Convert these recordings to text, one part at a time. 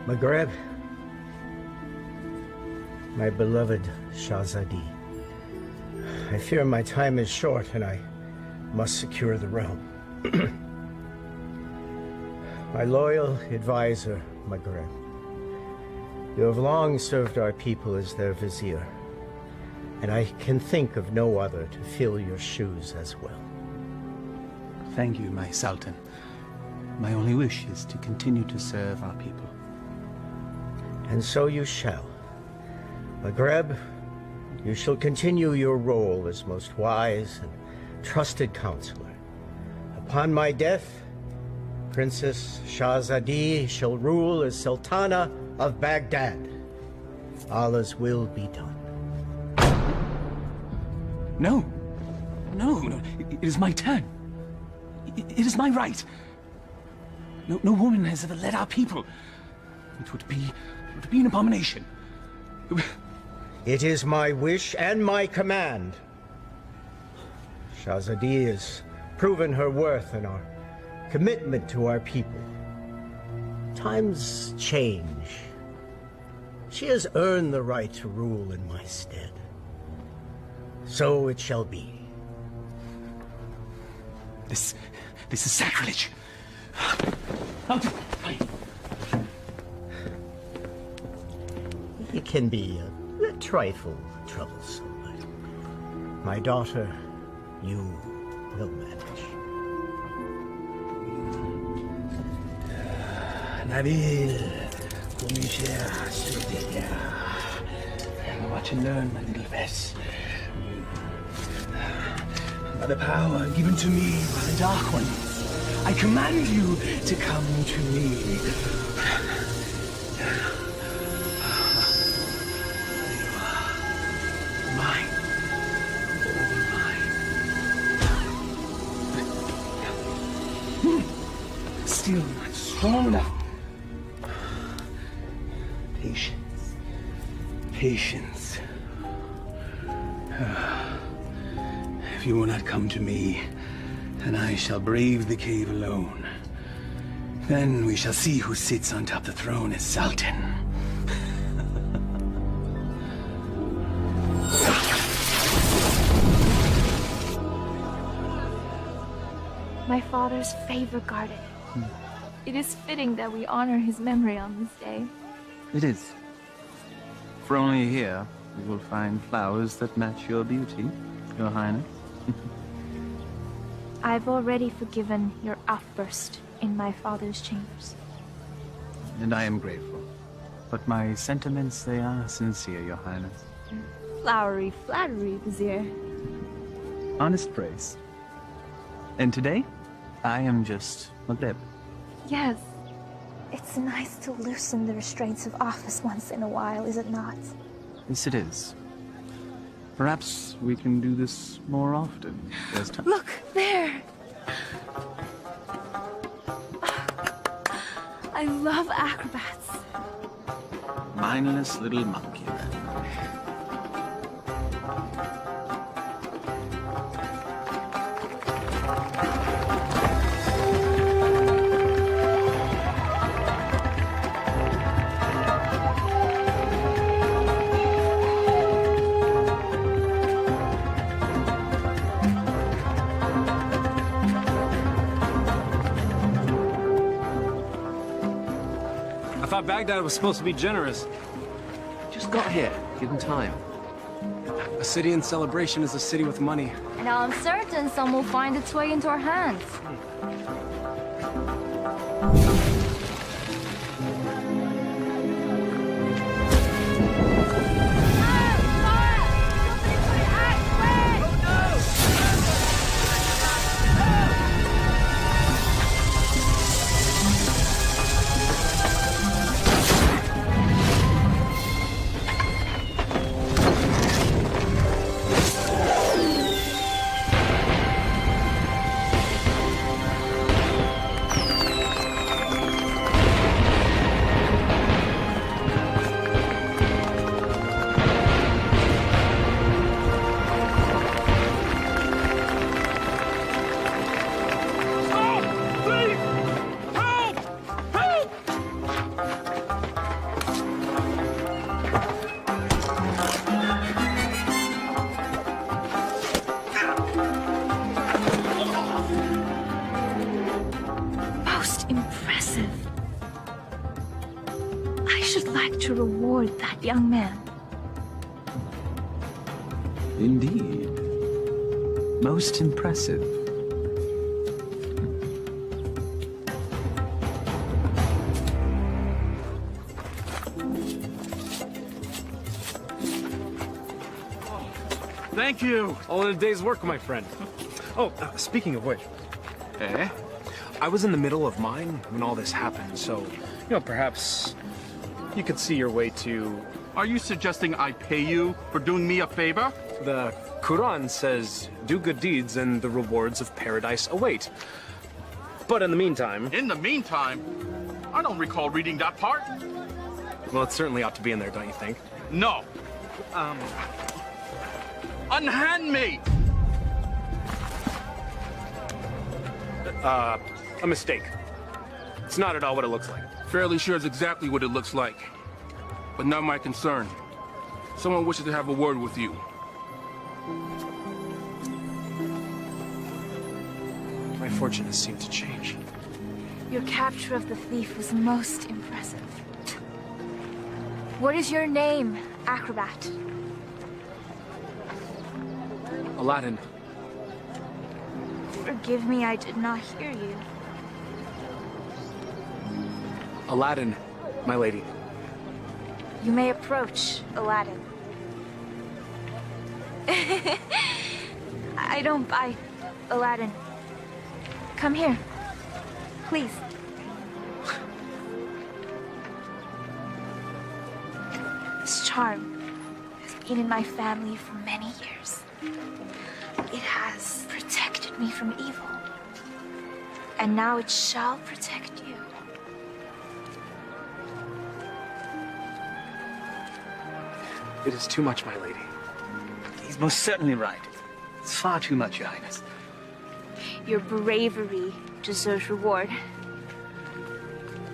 Maghreb, my beloved Shahzadi, I fear my time is short and I must secure the realm. My loyal advisor, Maghreb, you have long served our people as their vizier, and I can think of no other to fill your shoes as well. Thank you, my Sultan. My only wish is to continue to serve our people. And so you shall. Maghreb, you shall continue your role as most wise and trusted counselor. Upon my death, Princess Shahzadi shall rule as Sultana of Baghdad. Allah's will be done. No. No. It is my turn. It is my right. No woman has ever led our people. It would be an abomination. It is my wish and my command. Shahzadi has proven her worth and our commitment to our people. Times change. She has earned the right to rule in my stead. So it shall be. This is sacrilege. It can be a trifle troublesome, but my daughter, you will manage. Nabil, watch and learn, my little Bess. By the power given to me by the Dark Ones, I command you to come to me. Mine. All mine. Still not strong enough. Patience. Patience. If you will not come to me, then I shall brave the cave alone. Then we shall see who sits on top of the throne as Sultan. My father's favorite garden. It is fitting that we honor his memory on this day. It is. For only here you will find flowers that match your beauty, Your Highness. I've already forgiven your outburst in my father's chambers. And I am grateful. But my sentiments, they are sincere, Your Highness. Flowery flattery, Vizier. Honest praise. And today, I am just Maghreb. Yes. It's nice to loosen the restraints of office once in a while, is it not? Yes, it is. Perhaps we can do this more often. There's time. Look, there! I love acrobats. Mindless little monkey. I thought Baghdad was supposed to be generous. Just got here. Give them time. A city in celebration is a city with money. And I'm certain some will find its way into our hands. that young man. Indeed. Most impressive. Thank you. All in a day's work, my friend. Oh, speaking of which. Eh? I was in the middle of mine when all this happened, so, perhaps you could see your way to... Are you suggesting I pay you for doing me a favor? The Quran says, do good deeds and the rewards of paradise await. But in the meantime... In the meantime, I don't recall reading that part. Well, it certainly ought to be in there, don't you think? No. Unhand me! A mistake. It's not at all what it looks like. Fairly sure it's exactly what it looks like. But not my concern. Someone wishes to have a word with you. My fortune has seemed to change. Your capture of the thief was most impressive. What is your name, acrobat? Aladdin. Forgive me, I did not hear you. Aladdin, my lady. You may approach, Aladdin. I don't bite, Aladdin. Come here, please. This charm has been in my family for many years. It has protected me from evil. And now it shall protect you. It is too much, my lady. He's most certainly right. It's far too much, Your Highness. Your bravery deserves reward.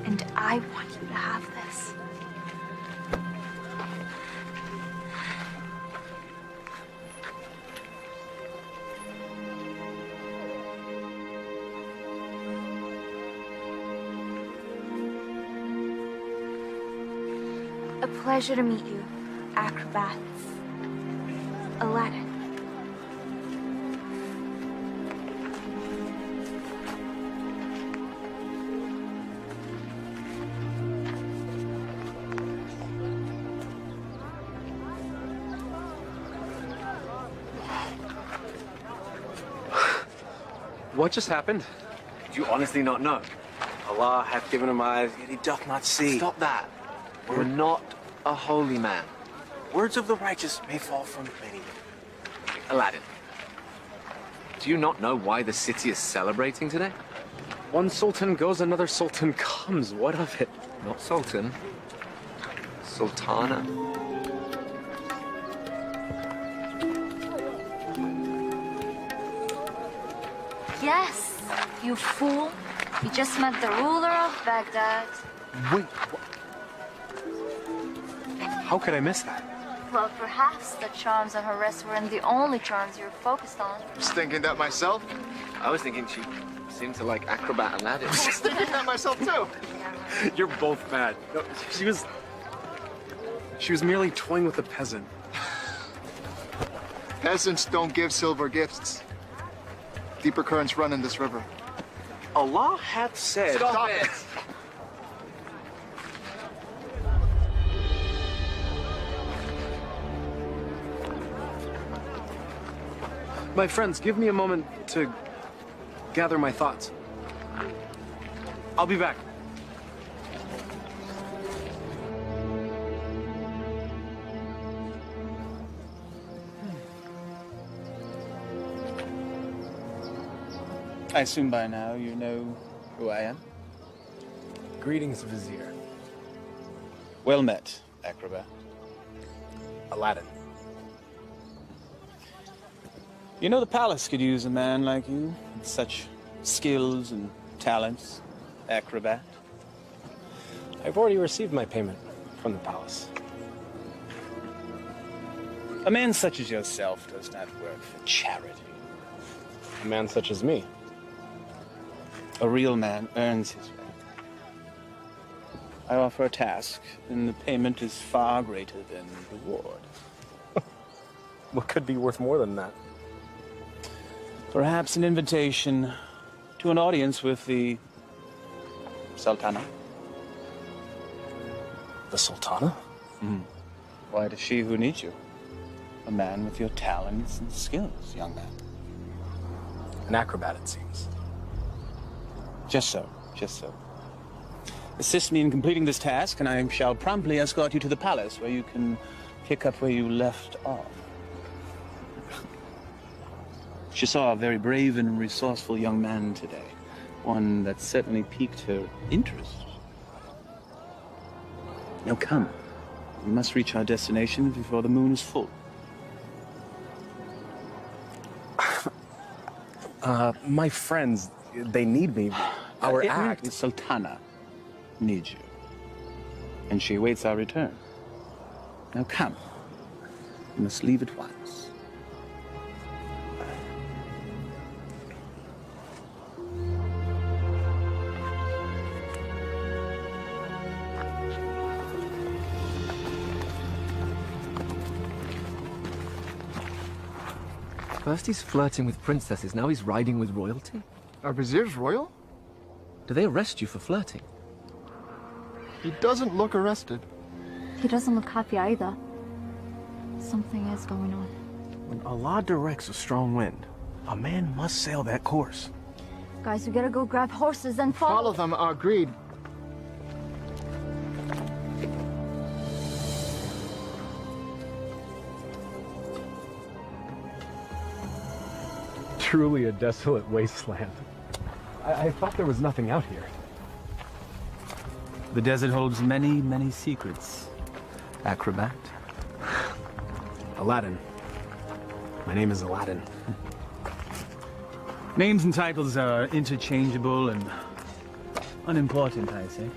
And I want you to have this. A pleasure to meet you, acrobats. Aladdin. What just happened? Do you honestly not know? Allah hath given him eyes, yet he doth not see. Stop that. We're not a holy man. Words of the righteous may fall from many. Aladdin, do you not know why the city is celebrating today? One sultan goes, another sultan comes. What of it? Not sultan. Sultana. Yes, you fool. You just met the ruler of Baghdad. Wait, what? How could I miss that? Well, perhaps the charms on her wrist weren't the only charms you were focused on. Was thinking that myself. I was thinking she seemed to like acrobat Aladdin. I was thinking that myself too. You're both bad. No, she was merely toying with a peasant. Peasants don't give silver gifts. Deeper currents run in this river. Allah hath said... Stop it! My friends, give me a moment to gather my thoughts. I'll be back. I assume by now you know who I am. Greetings, Vizier. Well met, acrobat. Aladdin. You know the palace could use a man like you, with such skills and talents, acrobat. I've already received my payment from the palace. A man such as yourself does not work for charity. A man such as me. A real man earns his way. I offer a task, and the payment is far greater than the reward. What could be worth more than that? Perhaps an invitation to an audience with the Sultana. The Sultana? Why does she who needs you? A man with your talents and skills, young man. An acrobat, it seems. Just so, just so. Assist me in completing this task, and I shall promptly escort you to the palace, where you can pick up where you left off. She saw a very brave and resourceful young man today. One that certainly piqued her interest. Now come. We must reach our destination before the moon is full. My friends, they need me. Our act. The Sultana needs you. And she awaits our return. Now come. We must leave at once. First he's flirting with princesses, now he's riding with royalty? Are viziers royal? Do they arrest you for flirting? He doesn't look arrested. He doesn't look happy either. Something is going on. When Allah directs a strong wind, a man must sail that course. Guys, we gotta go grab horses and Follow them, agreed. Truly a desolate wasteland. I thought there was nothing out here. The desert holds many, many secrets. Acrobat. Aladdin. My name is Aladdin. Names and titles are interchangeable and unimportant, I say.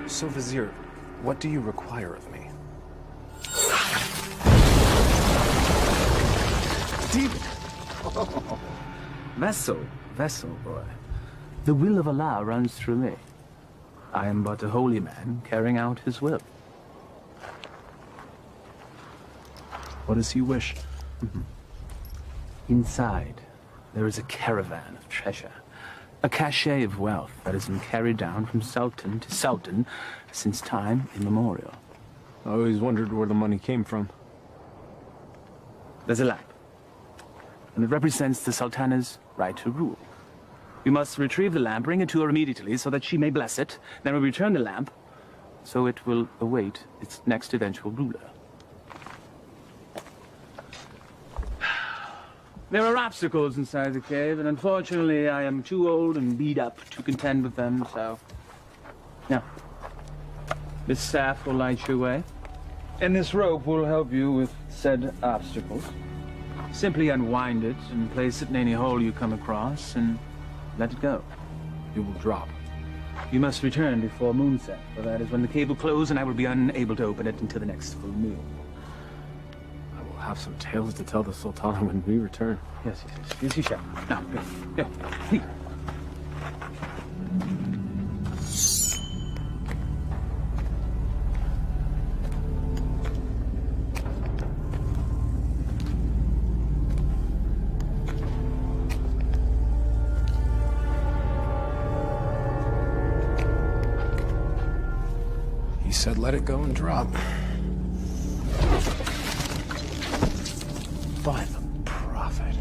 So, Vizier, what do you require of me? Deep. Vessel, boy. The will of Allah runs through me. I am but a holy man carrying out his will. What does he wish? Inside, there is a caravan of treasure. A cachet of wealth that has been carried down from sultan to sultan since time immemorial. I always wondered where the money came from. There's a lamp, and it represents the sultana's right to rule. We must retrieve the lamp, bring it to her immediately so that she may bless it. Then we return the lamp, so it will await its next eventual ruler. There are obstacles inside the cave, and unfortunately I am too old and beat up to contend with them, so... Now, this staff will light your way, and this rope will help you with said obstacles. Simply unwind it and place it in any hole you come across, and let it go. It will drop. You must return before moonset, for that is when the cave will close, and I will be unable to open it until the next full moon. Have some tales to tell the Sultana when we return. Yes, you shall. Now, go. Here. He said let it go and drop. By the prophet.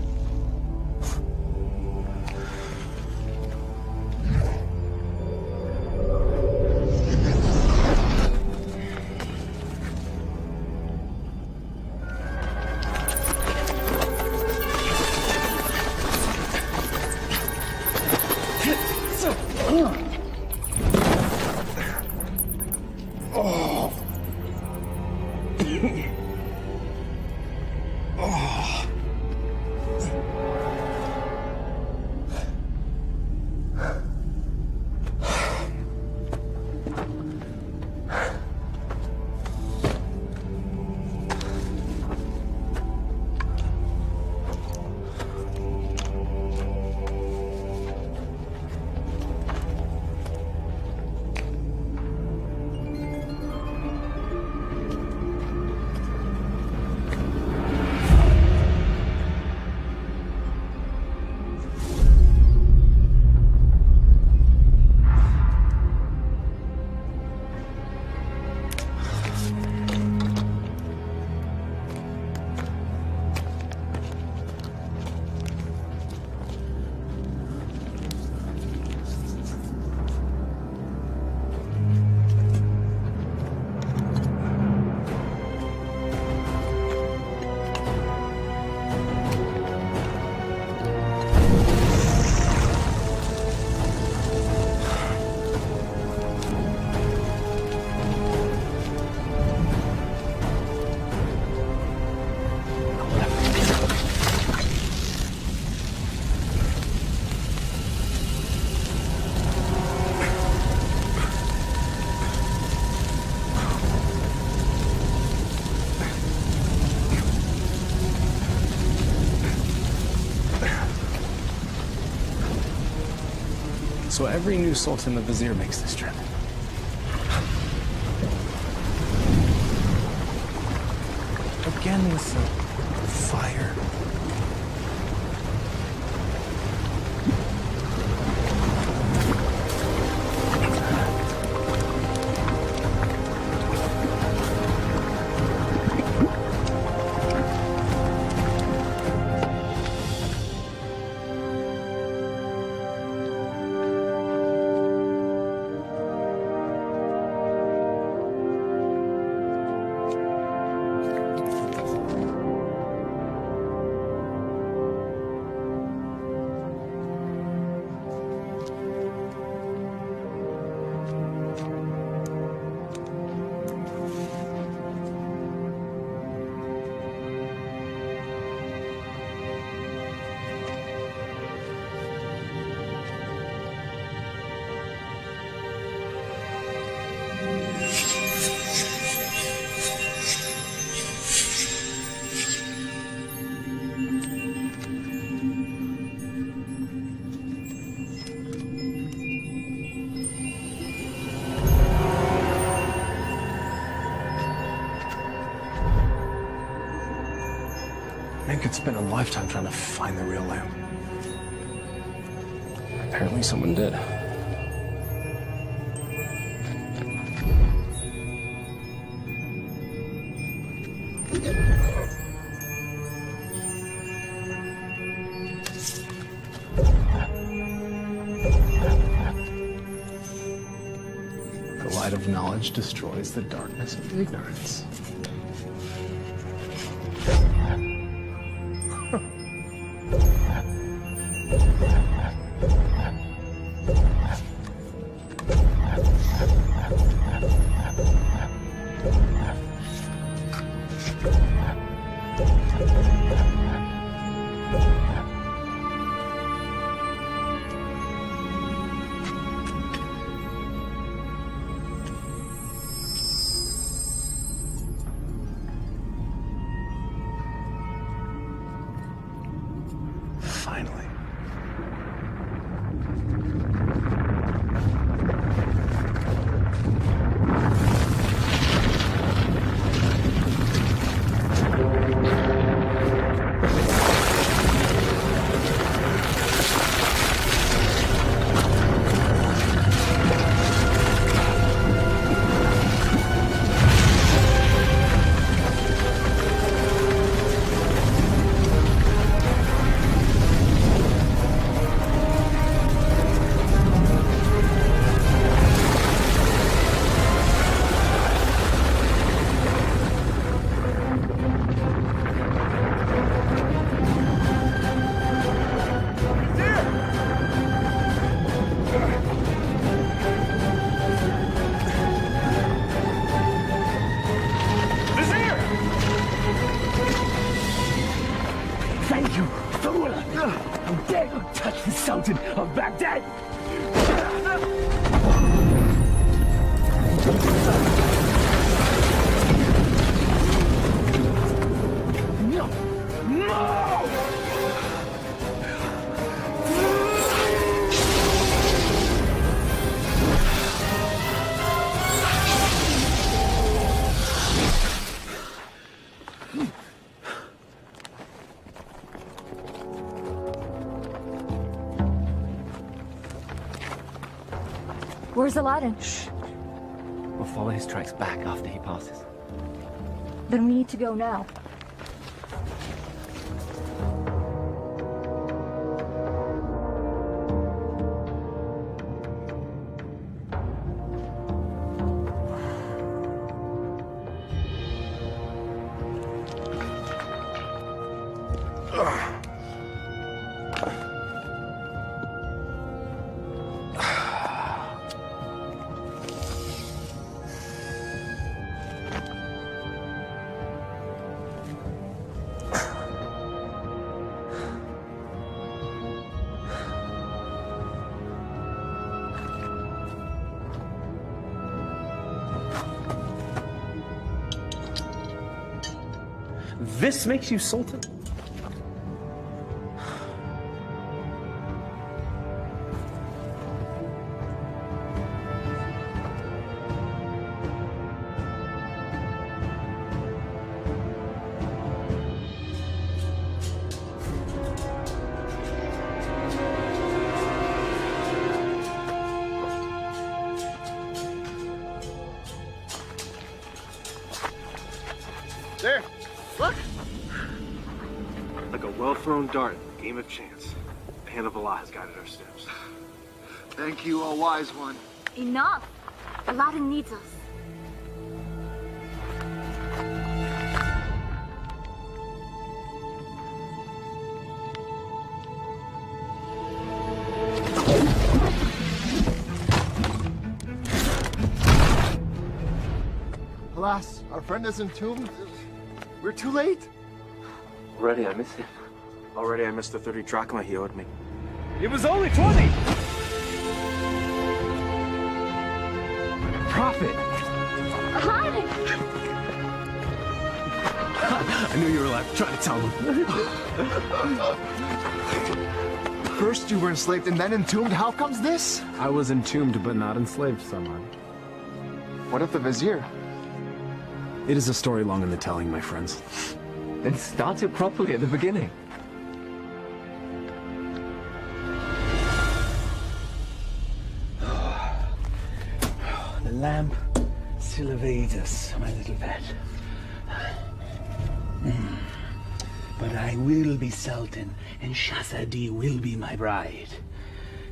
So every new Sultan the Vizier makes this trip. Again with the fire. Man could spend a lifetime trying to find the real lamp. Apparently someone did. The light of knowledge destroys the darkness of ignorance. Finally. Thank you, fool! How dare you touch the Sultan of Baghdad! No! No! Where's Aladdin? Shh. We'll follow his tracks back after he passes. Then we need to go now. This makes you Sultan? one dart, game of chance. The hand of Allah has guided our steps. Thank you, O wise one. Enough! Aladdin needs us. Alas, our friend is entombed. We're too late. Already I miss him. Already I missed the 30 drachma he owed me. It was only 20! Prophet! Aladdin! I knew you were alive. Try to tell them. First you were enslaved and then entombed. How comes this? I was entombed but not enslaved, someone. What of the vizier? It is a story long in the telling, my friends. Then start it properly at the beginning. The lamp still evades us, my little pet. But I will be Sultan, and Shahzadi will be my bride.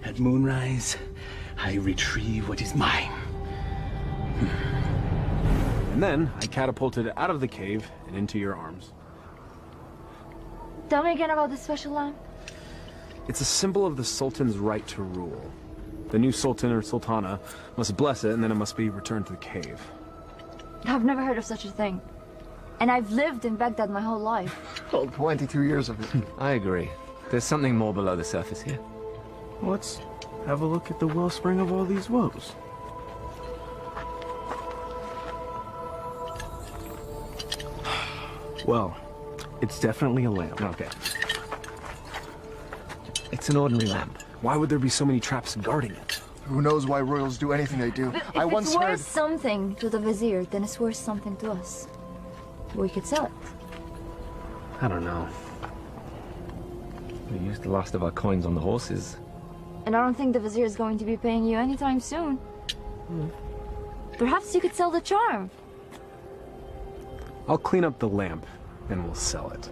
At moonrise, I retrieve what is mine. And then I catapulted out of the cave and into your arms. Tell me again about the special lamp. It's a symbol of the Sultan's right to rule. The new Sultan or Sultana must bless it, and then it must be returned to the cave. I've never heard of such a thing. And I've lived in Baghdad my whole life. Well, 22 years of it. I agree. There's something more below the surface here. Let's have a look at the wellspring of all these woes. Well, it's definitely a lamp. Okay. It's an ordinary lamp. Why would there be so many traps guarding it? Who knows why royals do anything they do? If I it's once worth heard... something to the vizier, then it's worth something to us. We could sell it. I don't know. We used the last of our coins on the horses. And I don't think the vizier is going to be paying you anytime soon. Perhaps you could sell the charm. I'll clean up the lamp, and we'll sell it.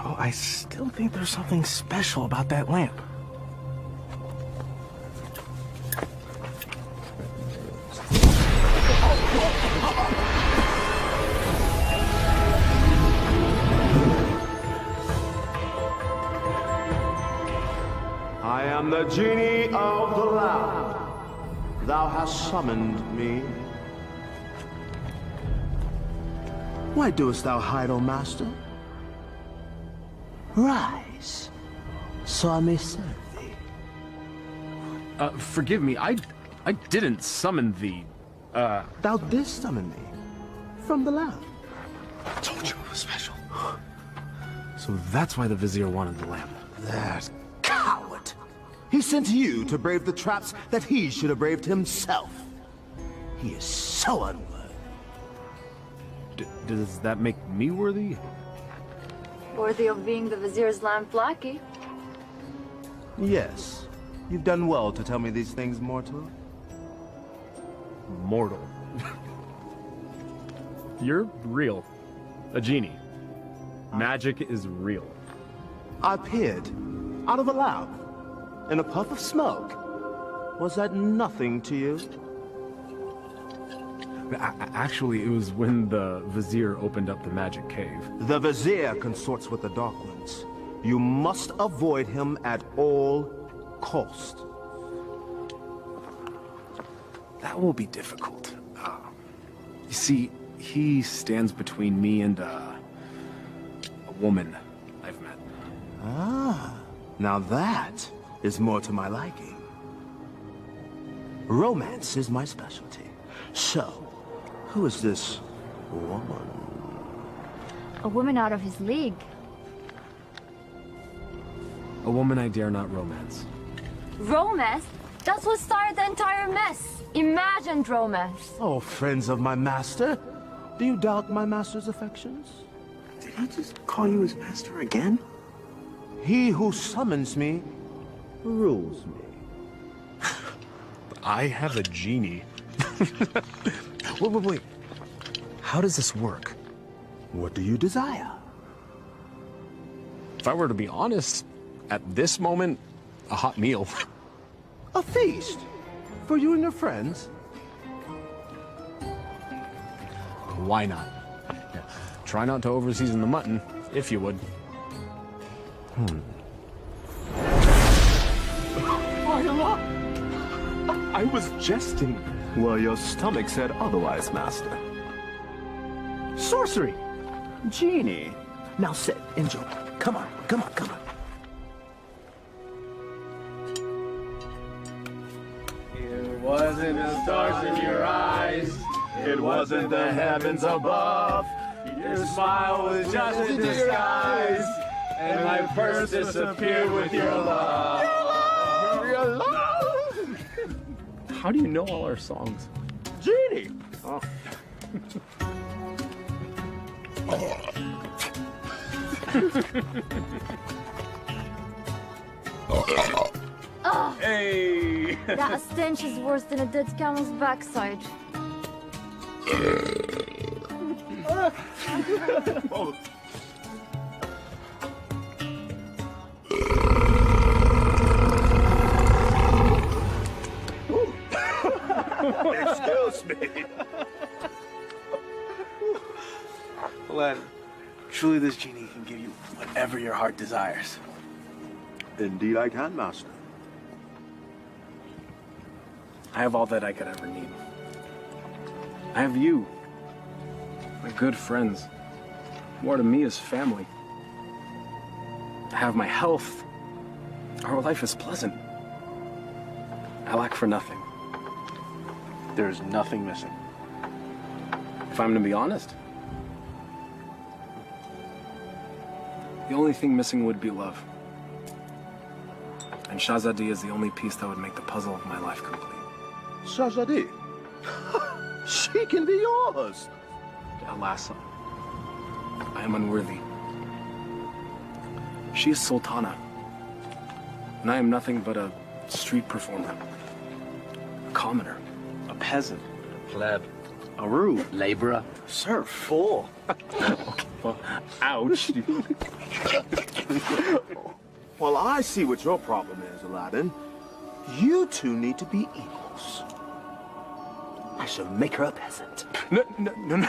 Oh, I still think there's something special about that lamp. I am the genie of the lamp. Thou hast summoned me. Why doest thou hide, O master? Rise, so I may serve thee. Forgive me, I didn't summon thee. Thou didst summon me from the lamp. I told you it was special. So that's why the vizier wanted the lamp. That coward. He sent you to brave the traps that he should have braved himself. He is so unworthy. Does that make me worthy? Worthy of being the vizier's lamp lackey. Yes. You've done well to tell me these things, mortal. Mortal. You're real. A genie. Magic is real. I appeared out of a lamp in a puff of smoke. Was that nothing to you? Actually, it was when the vizier opened up the magic cave. The vizier consorts with the Dark Ones. You must avoid him at all cost. That will be difficult. You see, he stands between me and a woman I've met. Ah, now that is more to my liking. Romance is my specialty. So, who is this woman? A woman out of his league. A woman I dare not romance. Romance? That's what started the entire mess. Imagined romance. Oh, friends of my master, do you doubt my master's affections? Did he just call you his master again? He who summons me rules me. I have a genie. Wait. How does this work? What do you desire? if I were to be honest, at this moment, a hot meal. A feast? For you and your friends? Why not? Yeah. Try not to overseason the mutton, if you would. I was jesting. Well, your stomach said otherwise, Master. Sorcery! Genie! Now sit, enjoy. Come on, come on, come on. It wasn't the stars in your eyes. It wasn't the heavens above. Your smile was just a disguise. And my purse disappeared with your love. Your love! How do you know all our songs? Genie! Oh. Hey! That stench is worse than a dead camel's backside. Excuse me. Aladdin, truly this genie can give you whatever your heart desires. Indeed I can, Master. I have all that I could ever need. I have you, my good friends. More to me is family. I have my health. Our life is pleasant. I lack for nothing. There is nothing missing. If I'm to be honest, the only thing missing would be love. And Shahzadi is the only piece that would make the puzzle of my life complete. Shahzadi? She can be yours. Alas, I am unworthy. She is Sultana, and I am nothing but a street performer, a commoner, a peasant, A pleb. a rube, Laborer. serf, fool. Well, ouch. Well, I see what your problem is, Aladdin. You two need to be equals. I shall make her a peasant. No. No.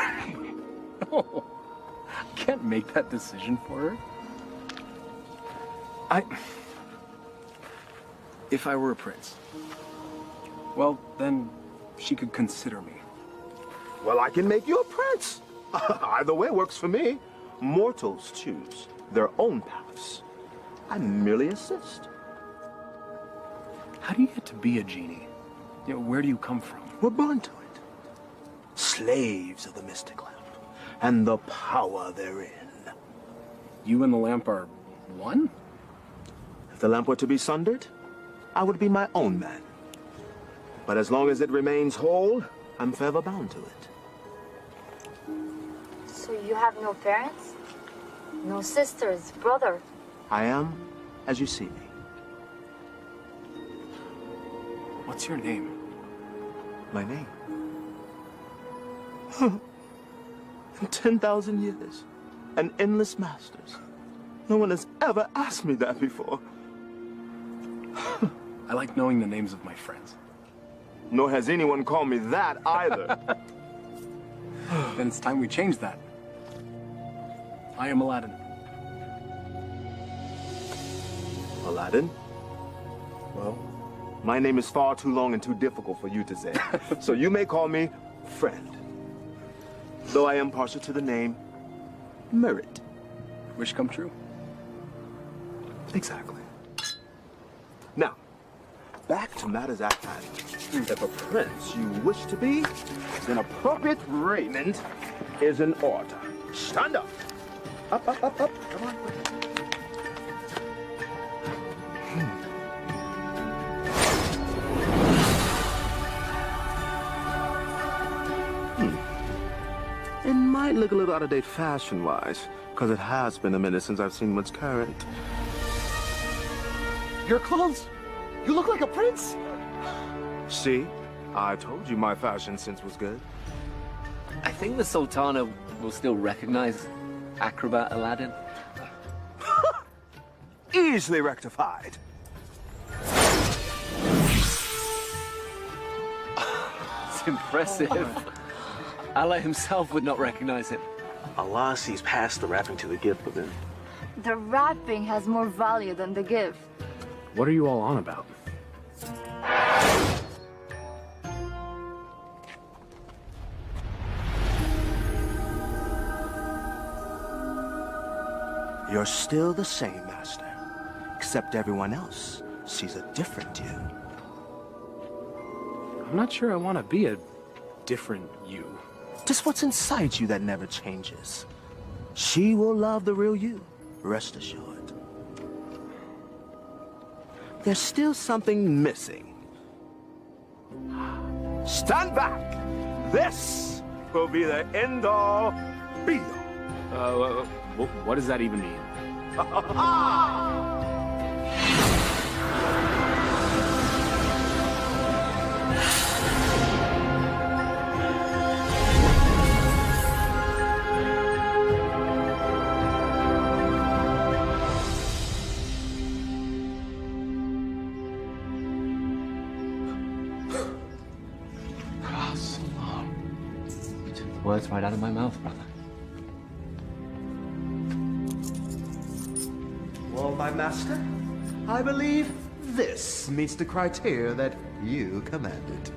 I can't make that decision for her. If I were a prince, well, then she could consider me. Well, I can make you a prince. Either way works for me. Mortals choose their own paths. I merely assist. How do you get to be a genie? You know, where do you come from? We're born to it. Slaves of the mystic lamp and the power therein. You and the lamp are one? If the lamp were to be sundered, I would be my own man. But as long as it remains whole, I'm forever bound to it. So you have no parents? No sisters, brother? I am as you see me. What's your name? My name? In 10,000 years, and endless masters, no one has ever asked me that before. I like knowing the names of my friends. Nor has anyone called me that either. Then it's time we change that. I am Aladdin. Aladdin? Well, my name is far too long and too difficult for you to say. So you may call me Friend. Though I am partial to the name Merit. Wish come true. Exactly. Now, back to matters at hand. If a prince you wish to be, then appropriate raiment is in order. Stand up. Up. Come on. It might look a little out of date fashion-wise, because it has been a minute since I've seen what's current. Your clothes? You look like a prince. See? I told you my fashion sense was good. I think the Sultana will still recognize acrobat Aladdin. easily rectified. It's impressive. Allah himself would not recognize him. Allah sees past the wrapping to the gift within. The wrapping has more value than the gift. What are you all on about? You're still the same, Master. Except everyone else sees a different you. I'm not sure I want to be a different you. Just what's inside you that never changes. She will love the real you, rest assured. There's still something missing. Stand back! This will be the end-all, be-all. What does that even mean? Words right out of my mouth, brother. Well, my master, I believe this meets the criteria that you commanded.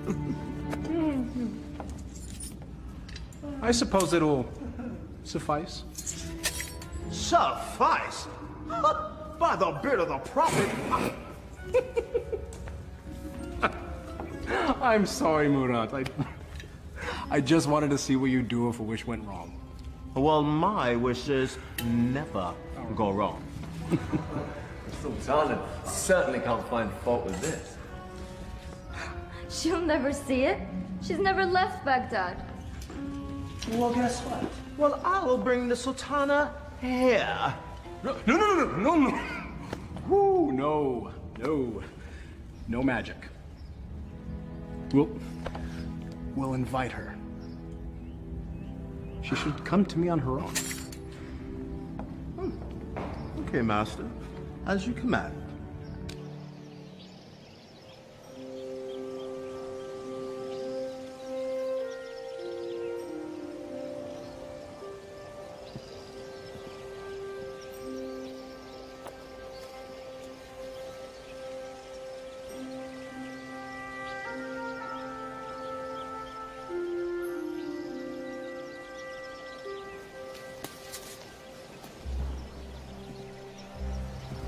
I suppose it'll suffice. Suffice? By the beard of the prophet! I'm sorry, Murat. I just wanted to see what you'd do if a wish went wrong. Well, my wishes never go wrong. Sultana certainly can't find fault with this. She'll never see it. She's never left Baghdad. Well, guess what? Well, I'll bring the Sultana here. No. Woo, no magic. We'll invite her. She should come to me on her own. Okay, master. As you command.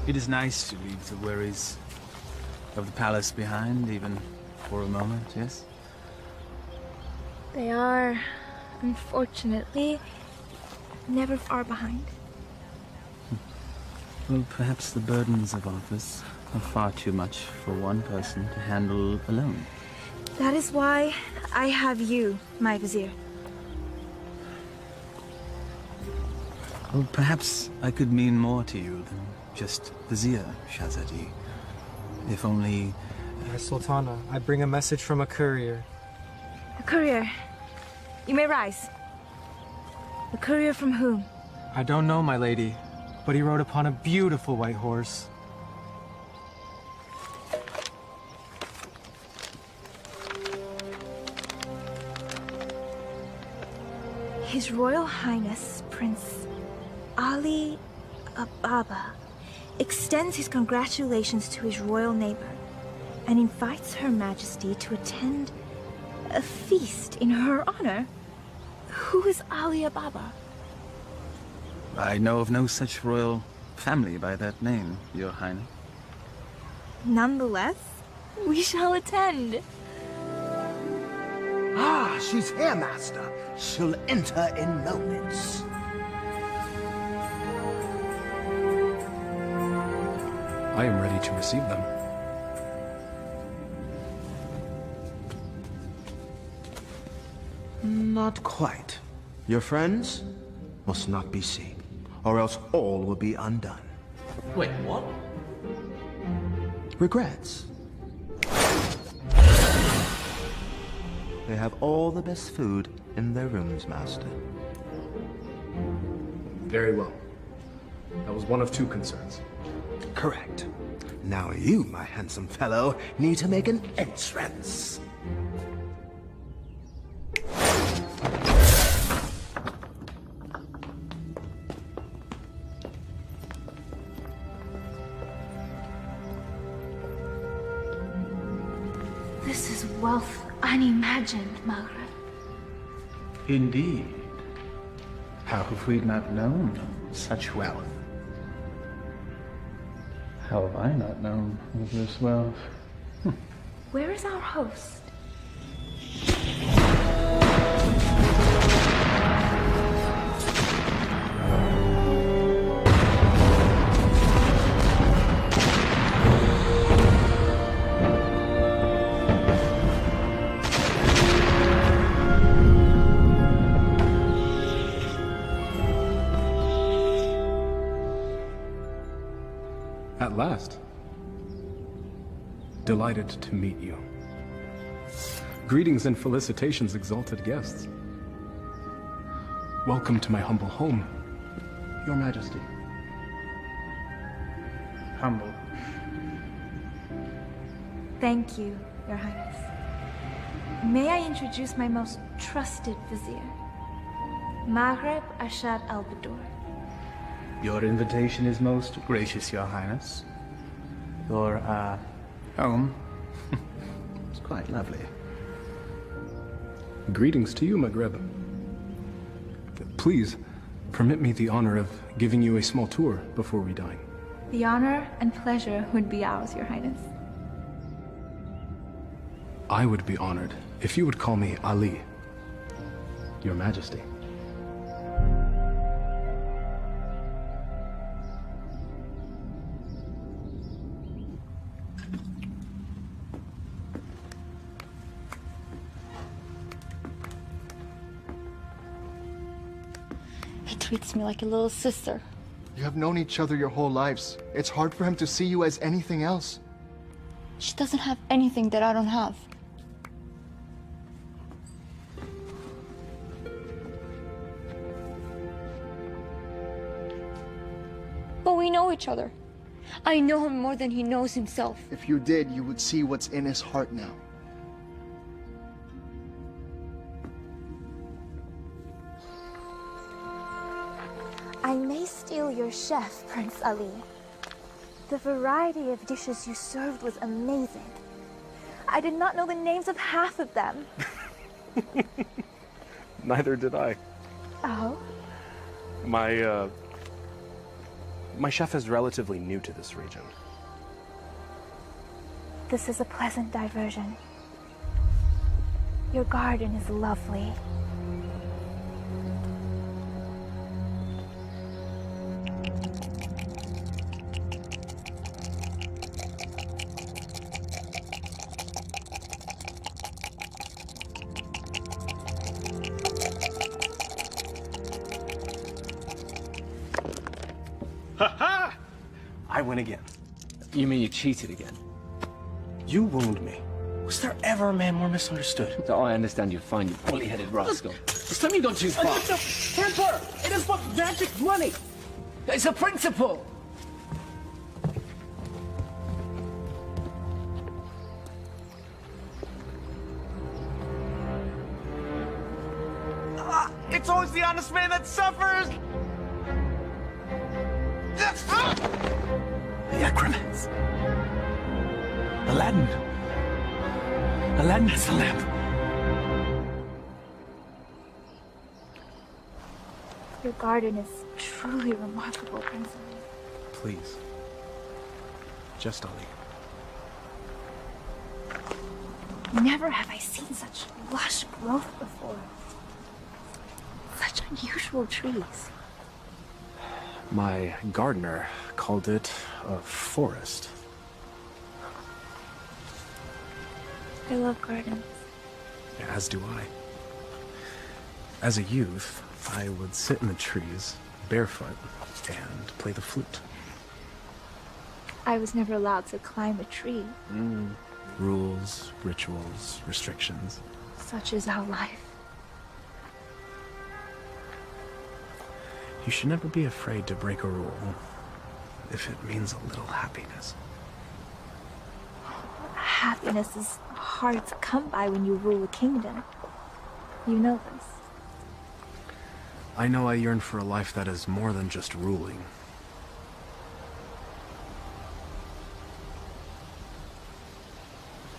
It is nice to leave the worries of the palace behind, even for a moment, yes? They are, unfortunately, never far behind. Well, perhaps the burdens of office are far too much for one person to handle alone. That is why I have you, my vizier. Well, perhaps I could mean more to you than just Vizier, Shahzadi. If only... My Sultana, I bring a message from a courier. A courier. You may rise. A courier from whom? I don't know, my lady, but he rode upon a beautiful white horse. His Royal Highness, Prince Ali Ababa, extends his congratulations to his royal neighbor and invites Her Majesty to attend a feast in her honor. Who is Ali Ababa? I know of no such royal family by that name, Your Highness. Nonetheless, we shall attend. Ah, she's here, master. She'll enter in moments. I am ready to receive them. Not quite. Your friends must not be seen, or else all will be undone. Wait, what? Regrets. They have all the best food in their rooms, master. Very well. That was one of two concerns. Correct. Now you, my handsome fellow, need to make an entrance. This is wealth unimagined, Maghreb. Indeed. How have we not known such wealth? How have I not known of this wealth? Where is our host? At last. Delighted to meet you. Greetings and felicitations, exalted guests. Welcome to my humble home, Your Majesty. Humble. Thank you, Your Highness. May I introduce my most trusted vizier, Maghreb Ashad al-Badur. Your invitation is most gracious, Your Highness. Your, home is quite lovely. Greetings to you, Maghreb. Please, permit me the honor of giving you a small tour before we dine. The honor and pleasure would be ours, Your Highness. I would be honored if you would call me Ali, Your Majesty. He treats me like a little sister. You have known each other your whole lives. It's hard for him to see you as anything else. She doesn't have anything that I don't have. But we know each other. I know him more than he knows himself. If you did, you would see what's in his heart now. I may steal your chef, Prince Ali. The variety of dishes you served was amazing. I did not know the names of half of them. Neither did I. Oh? My chef is relatively new to this region. This is a pleasant diversion. Your garden is lovely. Ha-ha! I win again. You mean you cheated again? You wound me. Was there ever a man more misunderstood? Oh, I understand you're fine, you bully-headed rascal. Just tell me you've gone too far. Temper! It is but magic money! It's a principle! It's always the honest man that suffers! The acromats. Aladdin. Aladdin has the lamp. Your garden is truly remarkable, Prince Ali. Please. Just Ali. Never have I seen such lush growth before. Such unusual trees. My gardener called it a forest. I love gardens. As do I. As a youth, I would sit in the trees, barefoot, and play the flute. I was never allowed to climb a tree. Rules, rituals, restrictions. Such is our life. You should never be afraid to break a rule. if it means a little happiness. Happiness is hard to come by when you rule a kingdom. You know this. I know I yearn for a life that is more than just ruling.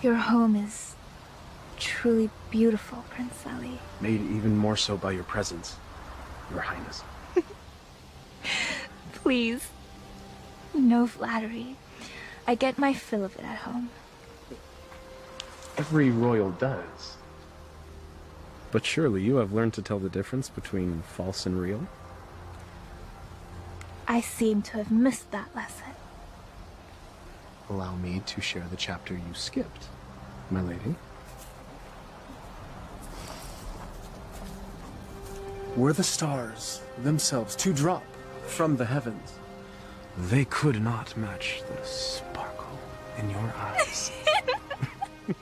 Your home is truly beautiful, Prince Ali. Made even more so by your presence, Your Highness. Please. No flattery. I get my fill of it at home. Every royal does. But surely you have learned to tell the difference between false and real? I seem to have missed that lesson. Allow me to share the chapter you skipped, my lady. Were the stars themselves to drop from the heavens, they could not match the sparkle in your eyes. Even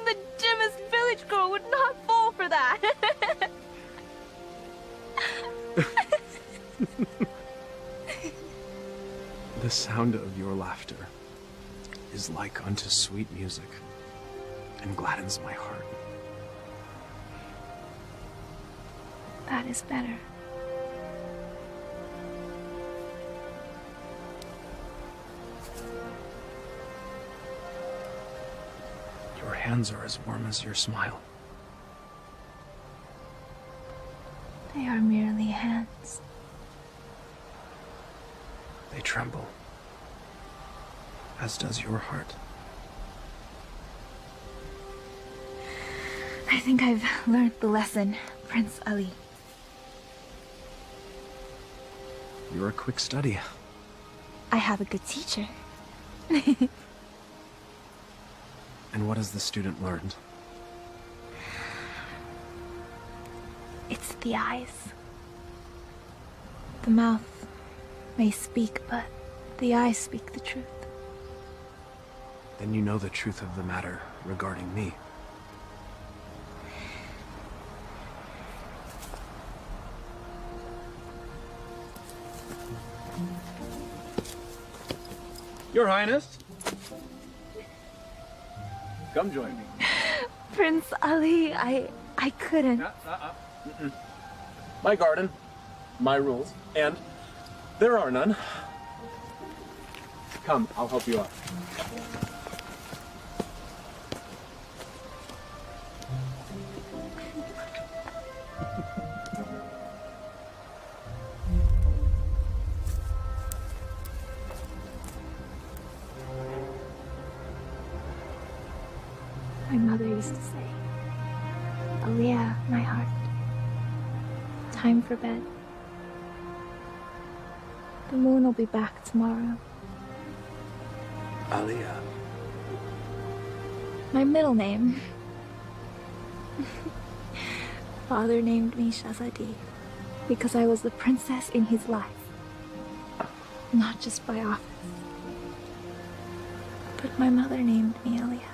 the dimmest village girl would not fall for that. The sound of your laughter is like unto sweet music and gladdens my heart. That is better. Your hands are as warm as your smile. They are merely hands. They tremble, as does your heart. I think I've learned the lesson, Prince Ali. You're a quick study. I have a good teacher. And what has the student learned? It's the eyes. The mouth may speak, but the eyes speak the truth. Then you know the truth of the matter regarding me. Your Highness. Come join me. Prince Ali, I couldn't. My garden, my rules, and there are none. Come, I'll help you out. My mother used to say, Aliyah, my heart, time for bed. The moon will be back tomorrow. Aliyah. My middle name. Father named me Shazadi because I was the princess in his life. Not just by office. But my mother named me Aliyah.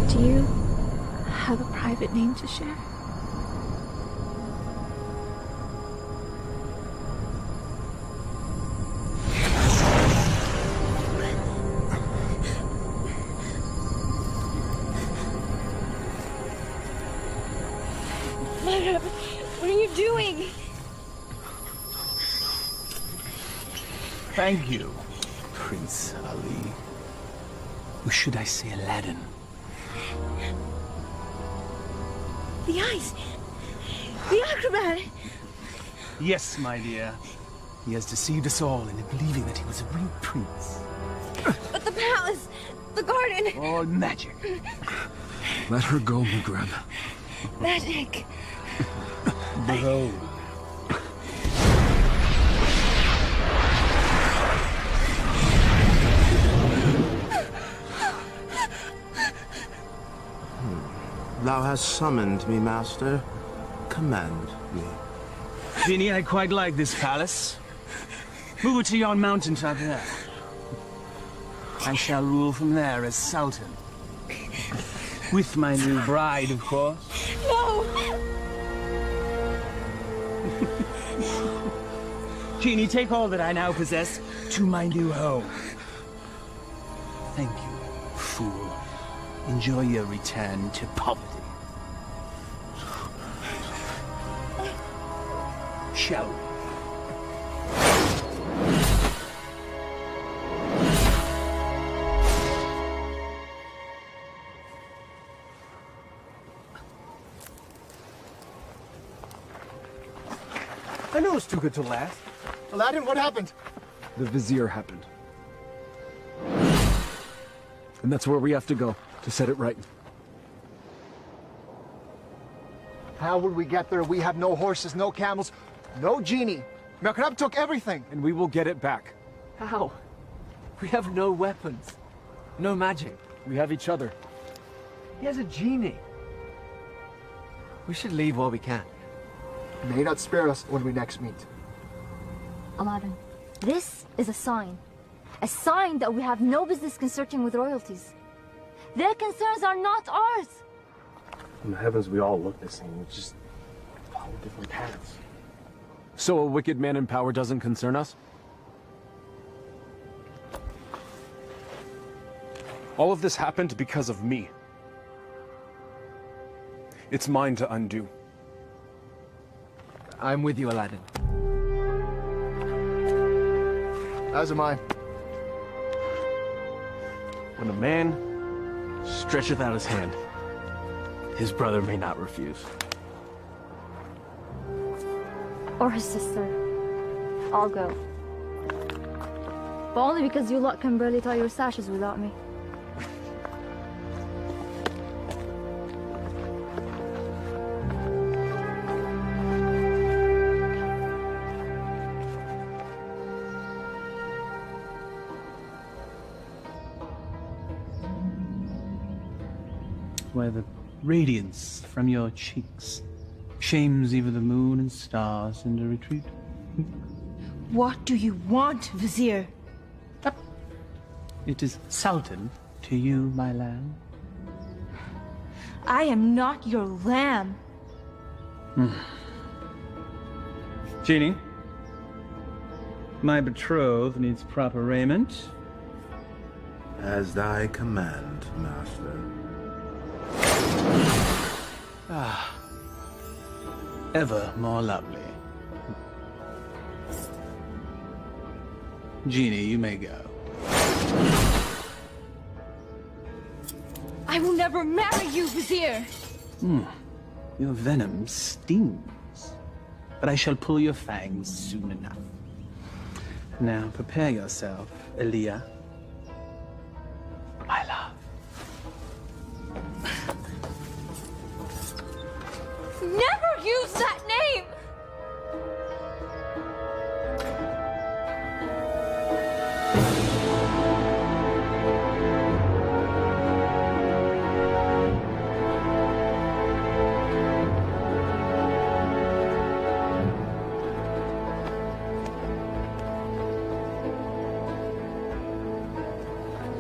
Do you have a private name to share? Mother, what are you doing? Thank you, Prince Ali. Or should I say Aladdin? The eyes! The acrobat! Yes, my dear. He has deceived us all into believing that he was a real prince. But the palace! The garden! All magic. Let her go, Mugreb. Magic! Bro. Thou hast summoned me, master. Command me. Vinny, I quite like this palace. Move it to yon mountaintop there. I shall rule from there as Sultan. With my new bride, of course. No! Genie, take all that I now possess to my new home. Thank you, fool. Enjoy your return to poverty. Shall we? I know it's too good to last. Aladdin, what happened? The Vizier happened. And that's where we have to go, to set it right. How will we get there? We have no horses, no camels, no genie. Makrab took everything. And we will get it back. How? We have no weapons. No magic. We have each other. He has a genie. We should leave while we can. May not spare us when we next meet. Aladdin, this is a sign. A sign that we have no business consorting with royalties. Their concerns are not ours. In the heavens, we all look the same. We just follow different paths. So a wicked man in power doesn't concern us? All of this happened because of me. It's mine to undo. I'm with you, Aladdin. As am I. When a man stretcheth out his hand, his brother may not refuse. Or his sister. I'll go. But only because you lot can barely tie your sashes without me. Where the radiance from your cheeks shames even the moon and stars into retreat. What do you want, Vizier? It is Sultan to you, my lamb. I am not your lamb. Genie, my betrothed needs proper raiment. As thy command, master. Ever more lovely. Genie, you may go. I will never marry you, Vizier. Your venom stings, but I shall pull your fangs soon enough. Now prepare yourself, Elia. My love. Never use that name!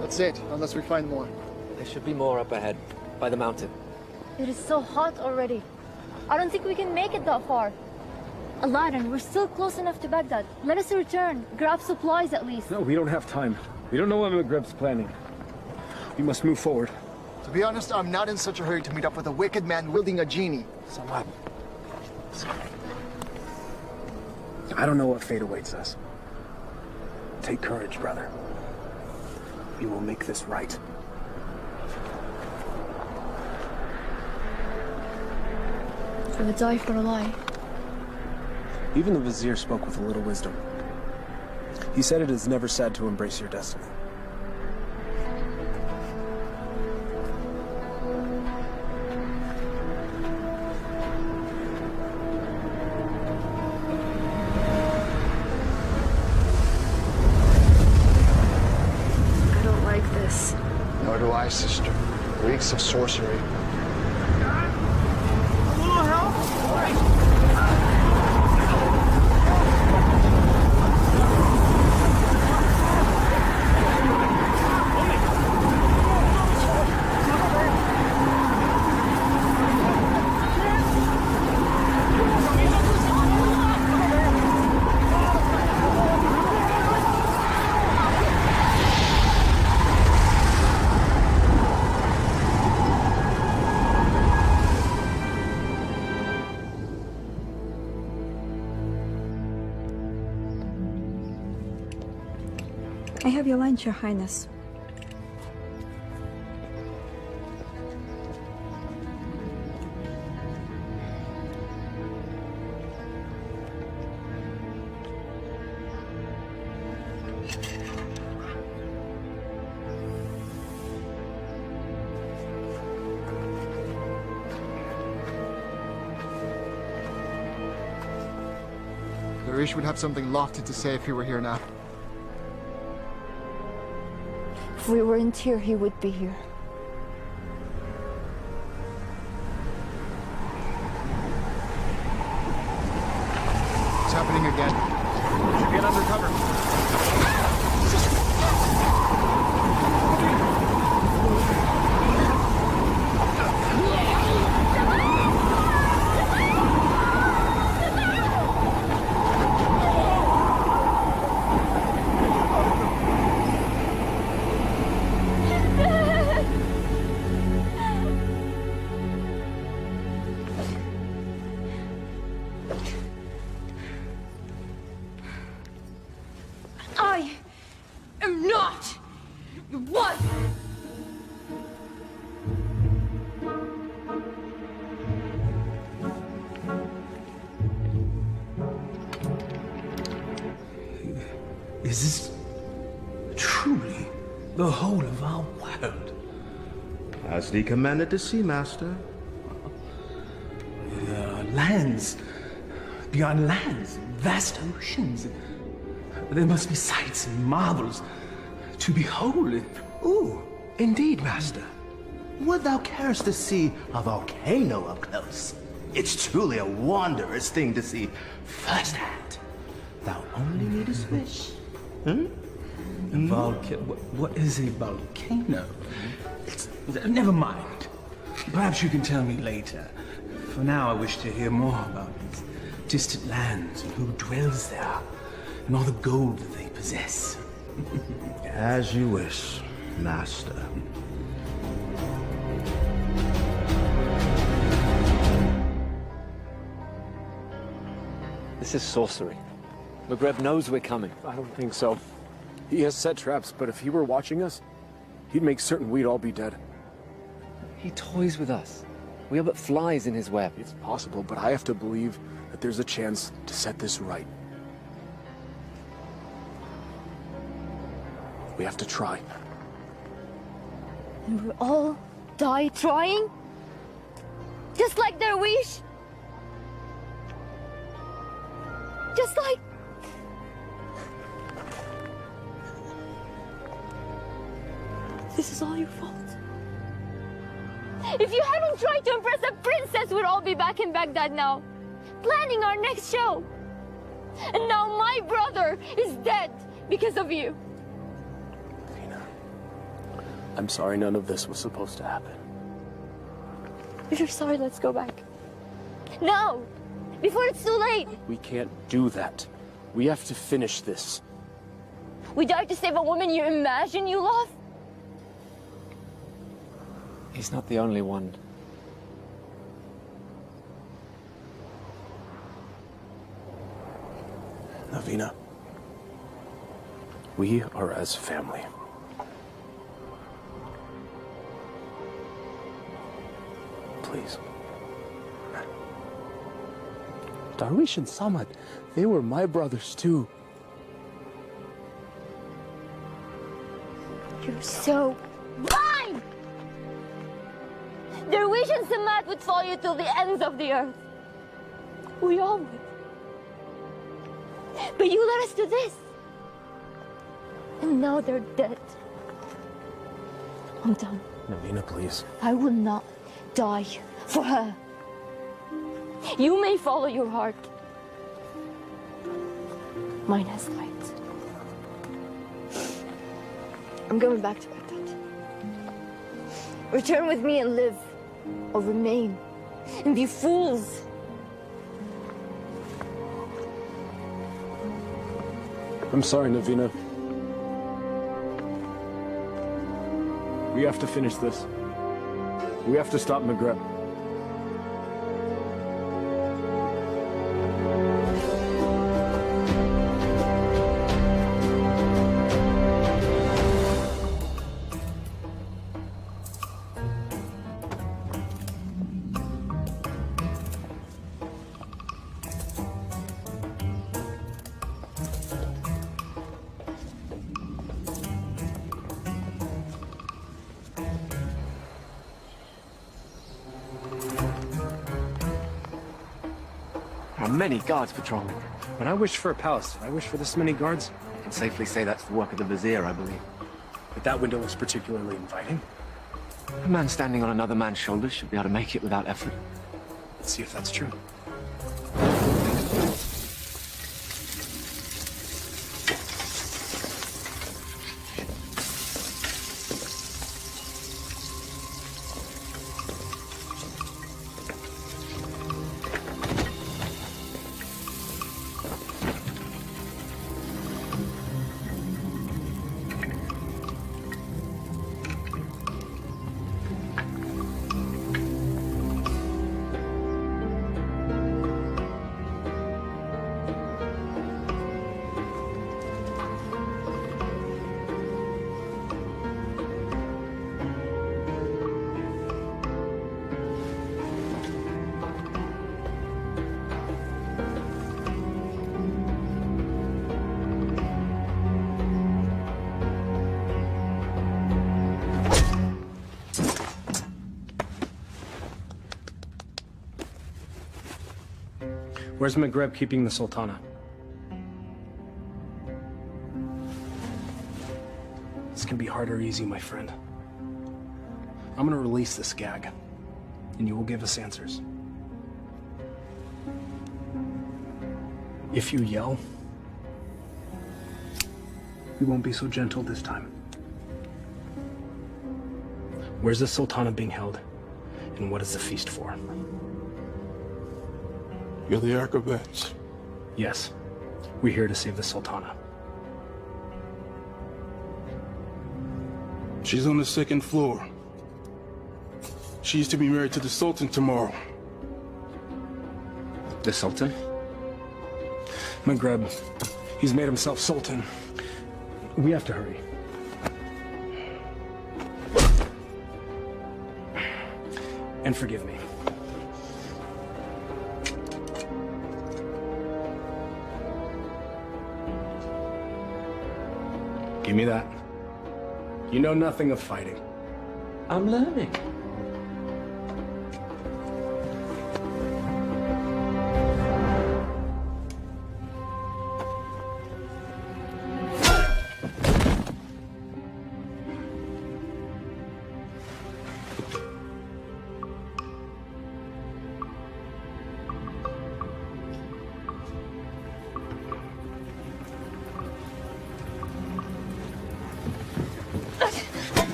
That's it, unless we find more. There should be more up ahead, by the mountain. It is so hot already. I don't think we can make it that far. Aladdin, we're still close enough to Baghdad. Let us return. Grab supplies at least. No, we don't have time. We don't know what Maghreb's planning. We must move forward. To be honest, I'm not in such a hurry to meet up with a wicked man wielding a genie. So what? I don't know what fate awaits us. Take courage, brother. We will make this right. I would die for a lie. Even the Vizier spoke with a little wisdom. He said it is never sad to embrace your destiny. I don't like this. Nor do I, sister. Reeks of sorcery. have your lunch, Your Highness. Darish would have something lofty to say if he were here now. If we weren't here, he would be here. It's happening again. Get under cover. I am not your wife! Is this truly the whole of our world? As thee commanded to see, master. Lands beyond lands, vast oceans. There must be sights and marvels to behold. Ooh, indeed, master. Would thou carest to see a volcano up close? It's truly a wondrous thing to see firsthand. Thou only needest wish. What is a volcano? Never mind. Perhaps you can tell me later. For now, I wish to hear more about these distant lands and who dwells there, and all the gold that they possess. As you wish, master. This is sorcery. Magreb knows we're coming. I don't think so. He has set traps, but if he were watching us, he'd make certain we'd all be dead. He toys with us. We are but flies in his web. It's possible, but I have to believe that there's a chance to set this right. We have to try. And we'll all die trying? Just like their wish? Just like... This is all your fault. If you hadn't tried to impress a princess, we'd all be back in Baghdad now, planning our next show. And now my brother is dead because of you. I'm sorry none of this was supposed to happen. If you're sorry, let's go back. Now! Before it's too late! We can't do that. We have to finish this. We died to save a woman you imagine you love? He's not the only one. Navina, we are as family. Please. Darwish and Samad, they were my brothers too. You're so blind! Darwish and Samad would follow you till the ends of the earth. We all would. But you led us to this. And now they're dead. I'm done. Navina, please. I will not die for her. You may follow your heart. Mine has light. I'm going back to Baghdad. Return with me and live, or remain and be fools. I'm sorry, Navina. We have to finish this. We have to stop Maghreb. There are many guards patrolling. When I wished for a palace, did I wish for this many guards? I can safely say that's the work of the vizier, I believe. But that window looks particularly inviting. A man standing on another man's shoulders should be able to make it without effort. Let's see if that's true. Where's Maghreb keeping the Sultana? This can be hard or easy, my friend. I'm gonna release this gag, and you will give us answers. If you yell, we won't be so gentle this time. Where's the Sultana being held, and what is the feast for? You're the Archivets. Yes, we're here to save the Sultana. She's on the second floor. She's to be married to the Sultan tomorrow. The Sultan? Maghreb, he's made himself Sultan. We have to hurry. And forgive me. Give me that. You know nothing of fighting. I'm learning.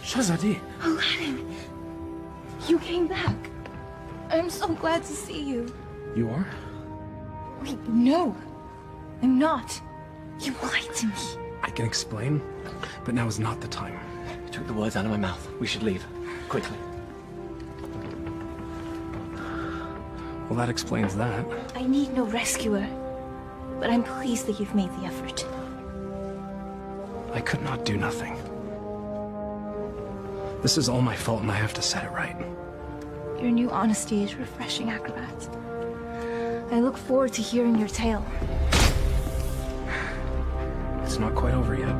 Shahzadi. Aladdin, you came back. I'm so glad to see you. You are? Wait, no. I'm not. You lied to me. I can explain, but now is not the time. You took the words out of my mouth. We should leave. Quickly. Well, that explains that. I need no rescuer, but I'm pleased that you've made the effort. I could not do nothing. This is all my fault, and I have to set it right. Your new honesty is refreshing, Acrobat. I look forward to hearing your tale. It's not quite over yet.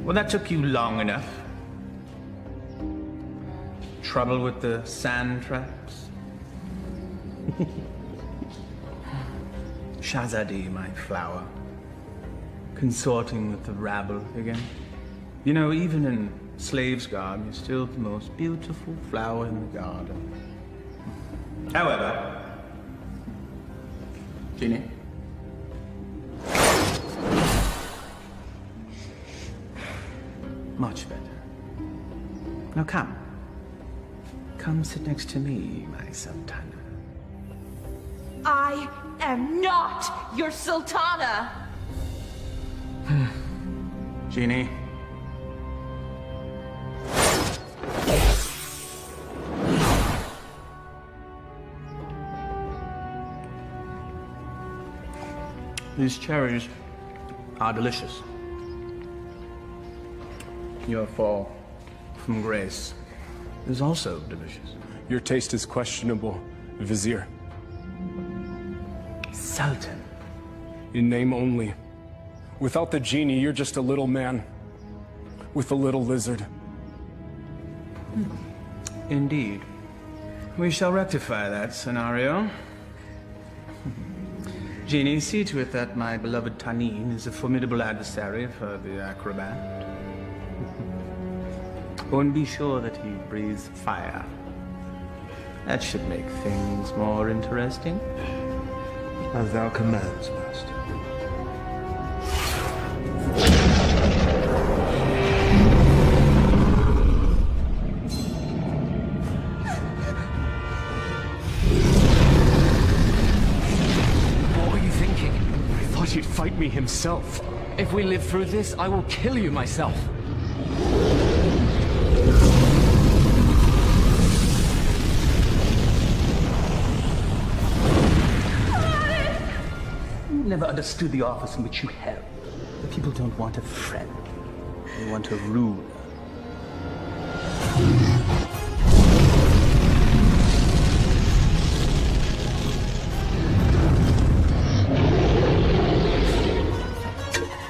Well, that took you long enough. Trouble with the sand traps? Shahzadi, my flower. Consorting with the rabble again. You know, even in slave's garb, you're still the most beautiful flower in the garden. However, Ginny? Much better. Now come. Come sit next to me, my Sultana. I am not your Sultana! Genie. These cherries are delicious. Your fall from grace is also delicious. Your taste is questionable, Vizier. Sultan. In name only. Without the genie, you're just a little man. With a little lizard. Indeed. We shall rectify that scenario. Genie, see to it that my beloved Tanin is a formidable adversary for the acrobat. Oh, and be sure that he breathes fire. That should make things more interesting. As thou commands, master. What were you thinking? I thought he'd fight me himself. If we live through this, I will kill you myself. You never understood the office in which you held. The people don't want a friend. They want a ruler.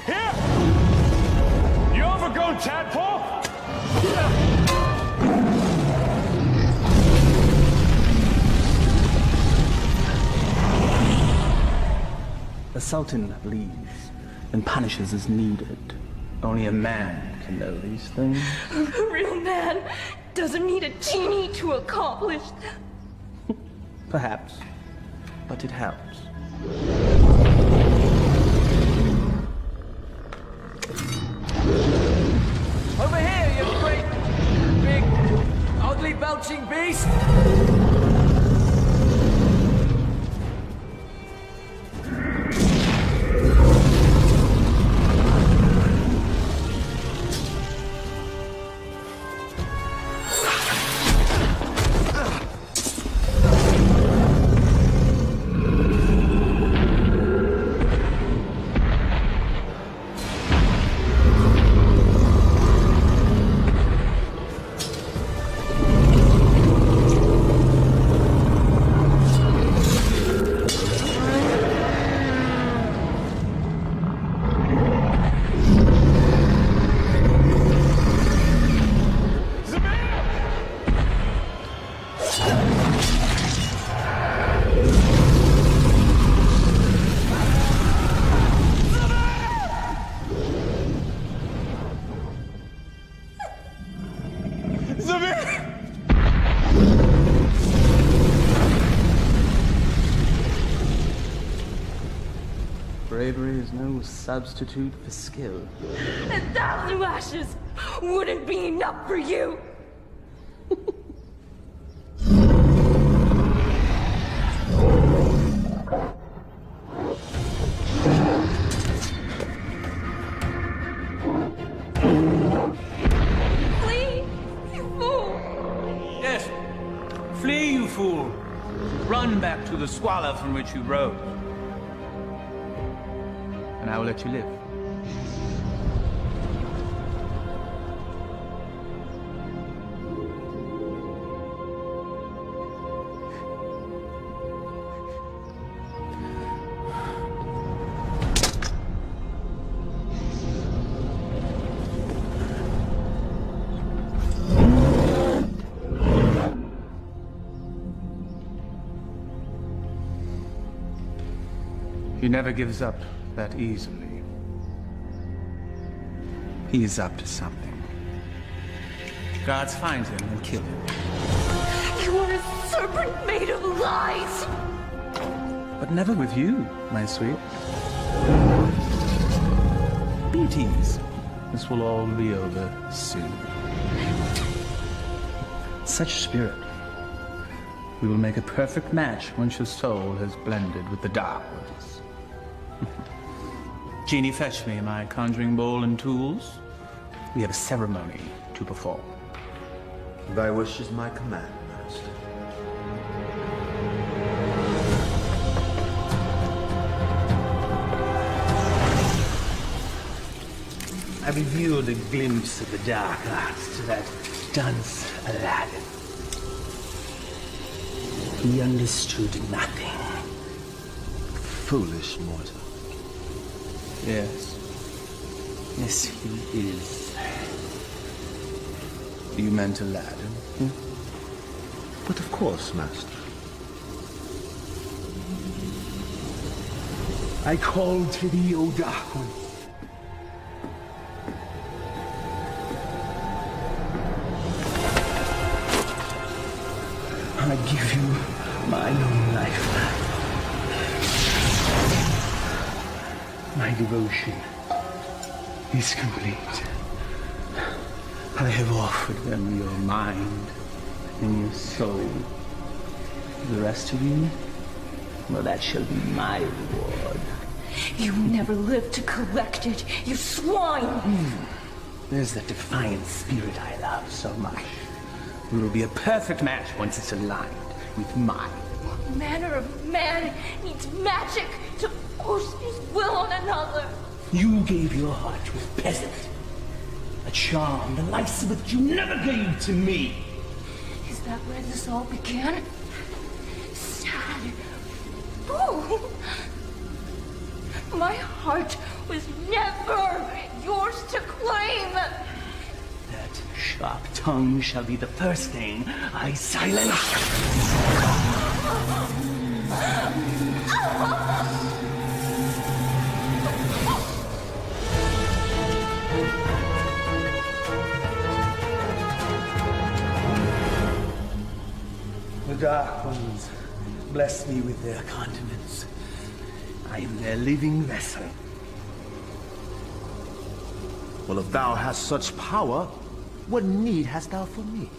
Here! You overgrown tadpole! The Sultan leads and punishes as needed. Only a man can know these things. A real man doesn't need a genie to accomplish that. Perhaps, but it helps. Over here, you great, big, ugly belching beast! Bravery is no substitute for skill. 1,000 lashes wouldn't be enough for you. Flee, you fool! Yes. Flee, you fool. Run back to the squalor from which you rose. And I will let you live. He never gives up that easily. He is up to something. Guards find him and kill him. You are a serpent made of lies! But never with you, my sweet. Be at ease. This will all be over soon. Such spirit. We will make a perfect match once your soul has blended with the dark ones. Genie, fetch me my conjuring bowl and tools. We have a ceremony to perform. Thy wish is my command, master. I revealed a glimpse of the dark arts to that dunce Aladdin. He understood nothing. Foolish mortal. Yes. Yes, he is. You meant Aladdin? But of course, Master. I call to thee, O Darkman. I give you mine own life. My devotion is complete. I have offered them your mind and your soul. The rest of you, well, that shall be my reward. You never lived to collect it, you swine! There's that defiant spirit I love so much. It will be a perfect match once it's aligned with mine. What manner of man needs magic to force his will on another? You gave your heart to a peasant. A charm the likes of which you never gave to me. Is that where this all began? Sad. Fool! My heart was never yours to claim! That sharp tongue shall be the first thing I silence. The Dark Ones bless me with their continence. I am their living vessel. Well, if thou hast such power, what need hast thou for me?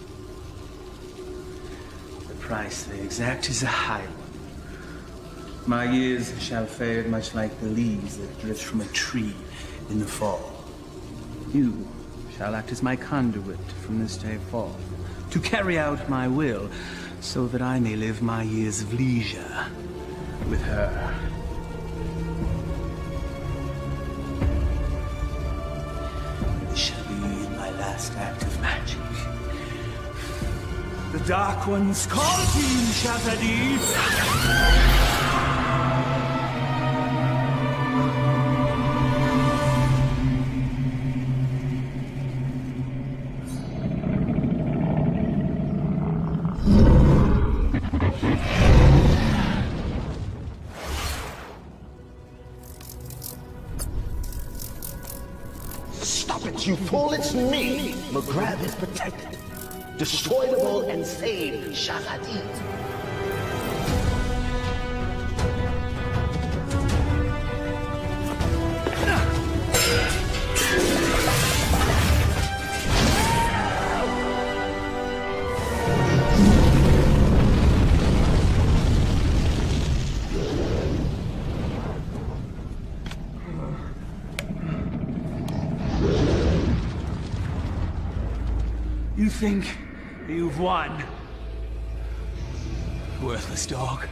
The price they exact is a high one. My years shall fade much like the leaves that drift from a tree in the fall. You shall act as my conduit from this day forth, to carry out my will, so that I may live my years of leisure with her. This shall be my last act of magic. The Dark Ones call to you, Shazadi! Stop it, you fool! It's me! McGrath is protected. Destroy the ball and save Shazadi. You think you've won? Worthless dog.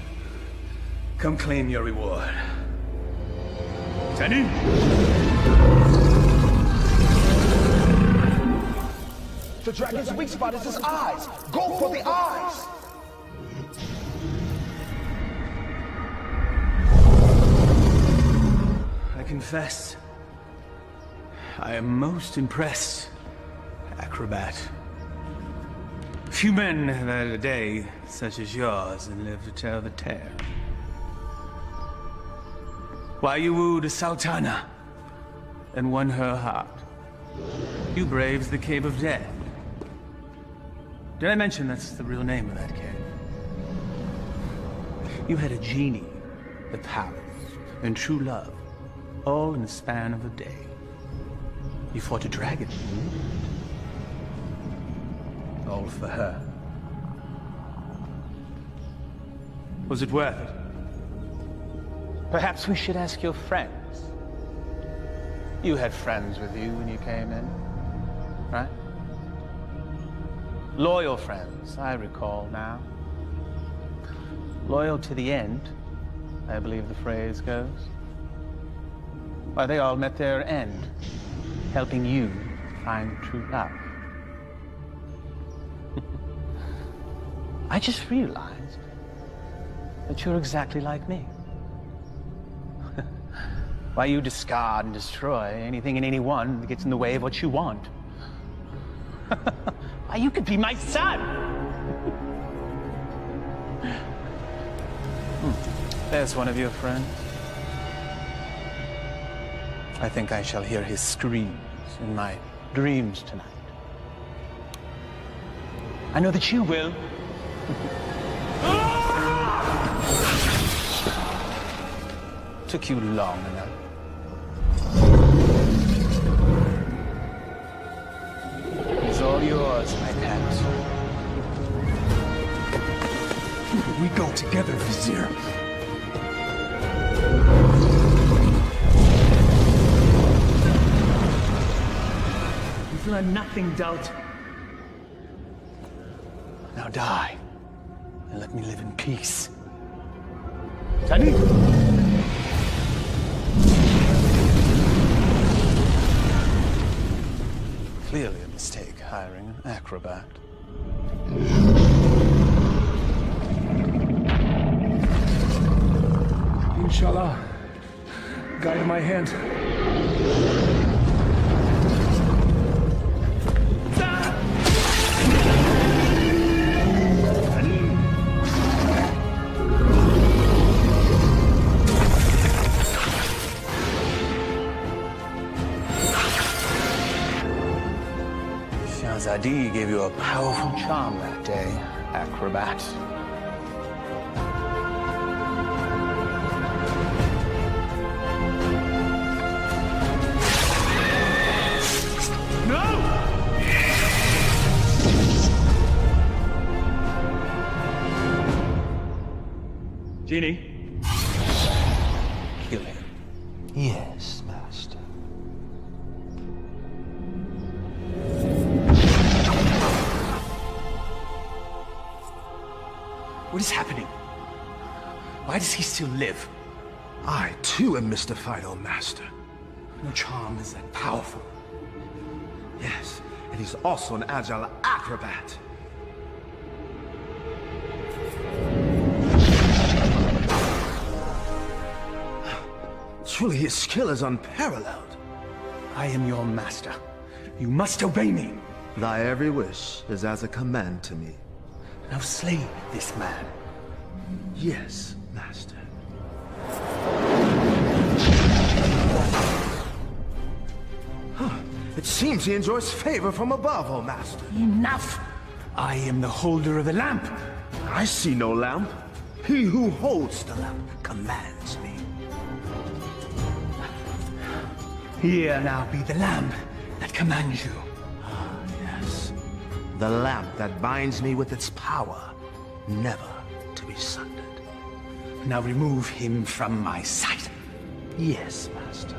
Come claim your reward. Teddy? The dragon's weak spot is his eyes. Go for the eyes! I confess, I am most impressed, acrobat. Few men have had a day such as yours and lived to tell the tale. Why you wooed a sultana and won her heart. You braved the Cave of Death. Did I mention that's the real name of that cave? You had a genie, the palace, and true love, all in the span of a day. You fought a dragon. All for her. Was it worth it? Perhaps we should ask your friends. You had friends with you when you came in, right? Loyal friends, I recall now. Loyal to the end, I believe the phrase goes. Why, they all met their end, helping you find true love. I just realized that you're exactly like me. Why you discard and destroy anything and anyone that gets in the way of what you want? Why, you could be my son! There's one of your friends. I think I shall hear his screams in my dreams tonight. I know that you will. Took you long enough. It's all yours, my pet. We go together, Vizier. You've learned nothing, Doubt. Now die, and let me live in peace. Tani? Clearly a mistake hiring an acrobat. Inshallah, guide my hand. Shahzadi gave you a powerful charm that day, acrobat. Genie? Kill him. Yes, Master. What is happening? Why does he still live? I, too, am mystified, O Master. No charm is that powerful. Yes, and he's also an agile acrobat. Truly, his skill is unparalleled. I am your master. You must obey me. Thy every wish is as a command to me. Now slay this man. Yes, Master. It seems he enjoys favor from above, O Master. Enough! I am the holder of the lamp. I see no lamp. He who holds the lamp commands me. Here now be the lamp that commands you. Ah, yes. The lamp that binds me with its power, never to be sundered. Now remove him from my sight. Yes, Master.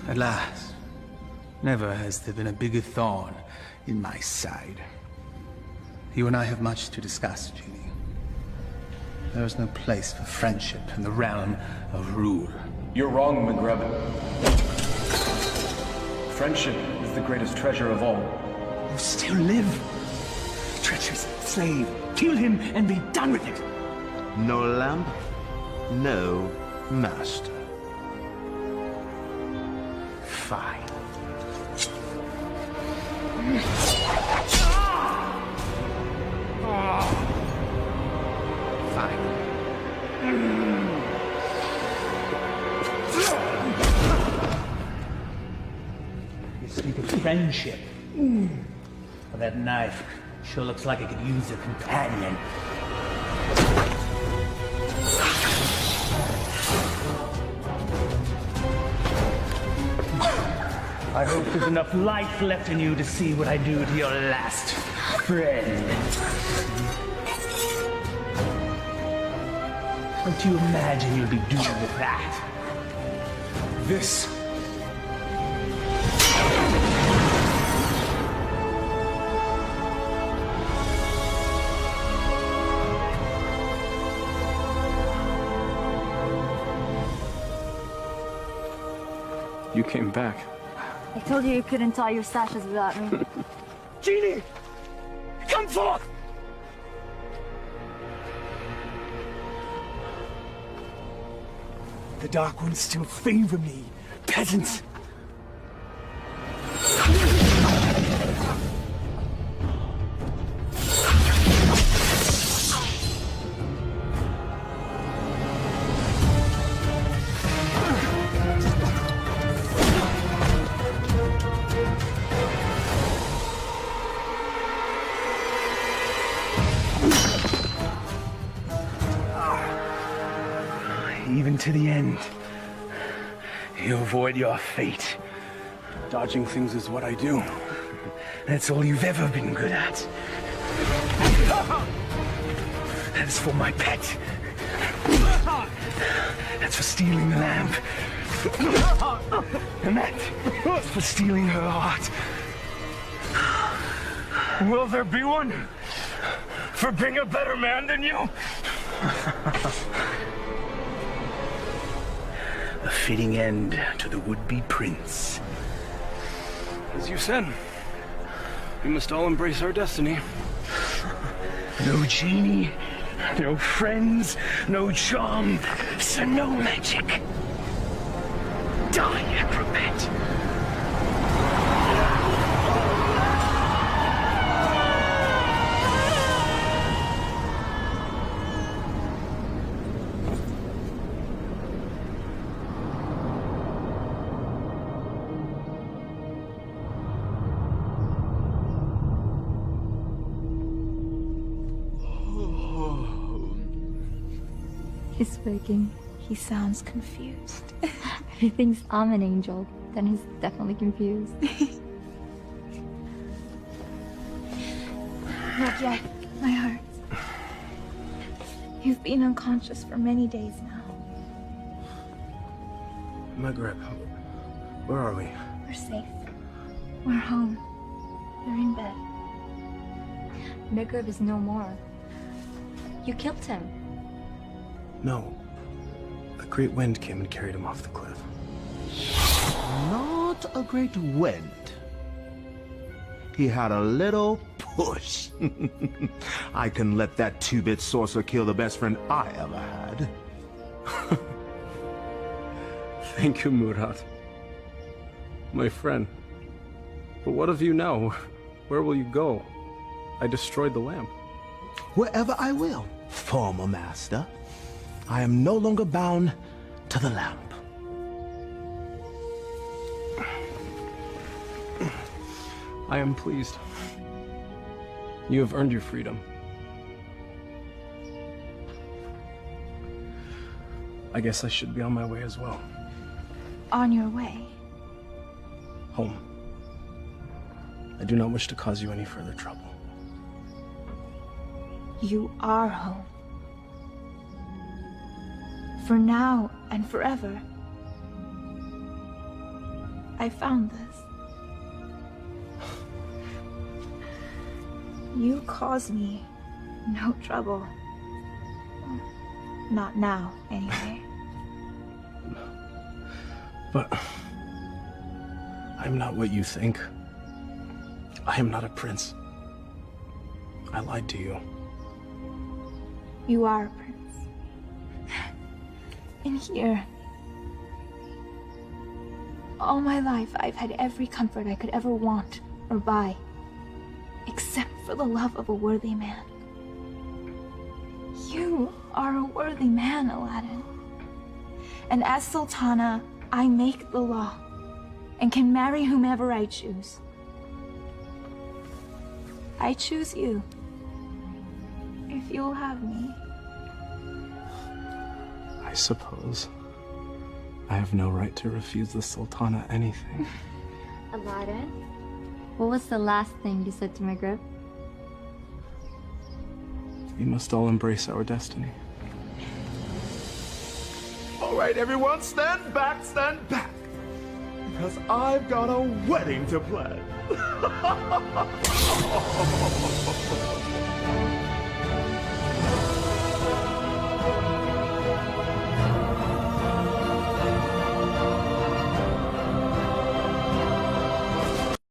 At last. Never has there been a bigger thorn in my side. You and I have much to discuss, Genie. There is no place for friendship in the realm of rule. You're wrong, Maghreb. Friendship is the greatest treasure of all. You still live. Treacherous slave. Kill him and be done with it. No lamp, no master. Fine. Fine. You speak of friendship. Well, that knife sure looks like it could use a companion. I hope there's enough life left in you to see what I do to your last friend. What do you imagine you'll be doing with that? This. You came back. I told you couldn't tie your sashes without me. Genie! Come forth! The Dark Ones still favor me, peasants. Even to the end, you avoid your fate. Dodging things is what I do. That's all you've ever been good at. That is for my pet. That's for stealing the lamp. And that's for stealing her heart. Will there be one for being a better man than you? A fitting end to the would-be prince. As you said, we must all embrace our destiny. No genie, no friends, no charm, so no magic. Die, acrobat. He's speaking. He sounds confused. He thinks I'm an angel. Then he's definitely confused. Not yet, my heart. You've been unconscious for many days now. Maghreb, where are we? We're safe. We're home. We're in bed. Maghreb is no more. You killed him. No. A great wind came and carried him off the cliff. Not a great wind. He had a little push. I can let that two-bit sorcerer kill the best friend I ever had. Thank you, Murad. My friend. But what of you now? Where will you go? I destroyed the lamp. Wherever I will, former master. I am no longer bound to the lamp. I am pleased. You have earned your freedom. I guess I should be on my way as well. On your way. Home. I do not wish to cause you any further trouble. You are home. For now and forever. I found this. You cause me no trouble. Not now, anyway. But I'm not what you think. I am not a prince. I lied to you. You are a prince. In here. All my life, I've had every comfort I could ever want or buy. Except for the love of a worthy man. You are a worthy man, Aladdin. And as Sultana, I make the law and can marry whomever I choose. I choose you. If you'll have me. I suppose I have no right to refuse the Sultana anything. Aladdin, what was the last thing you said to Maghreb? We must all embrace our destiny. All right, everyone, stand back, because I've got a wedding to plan.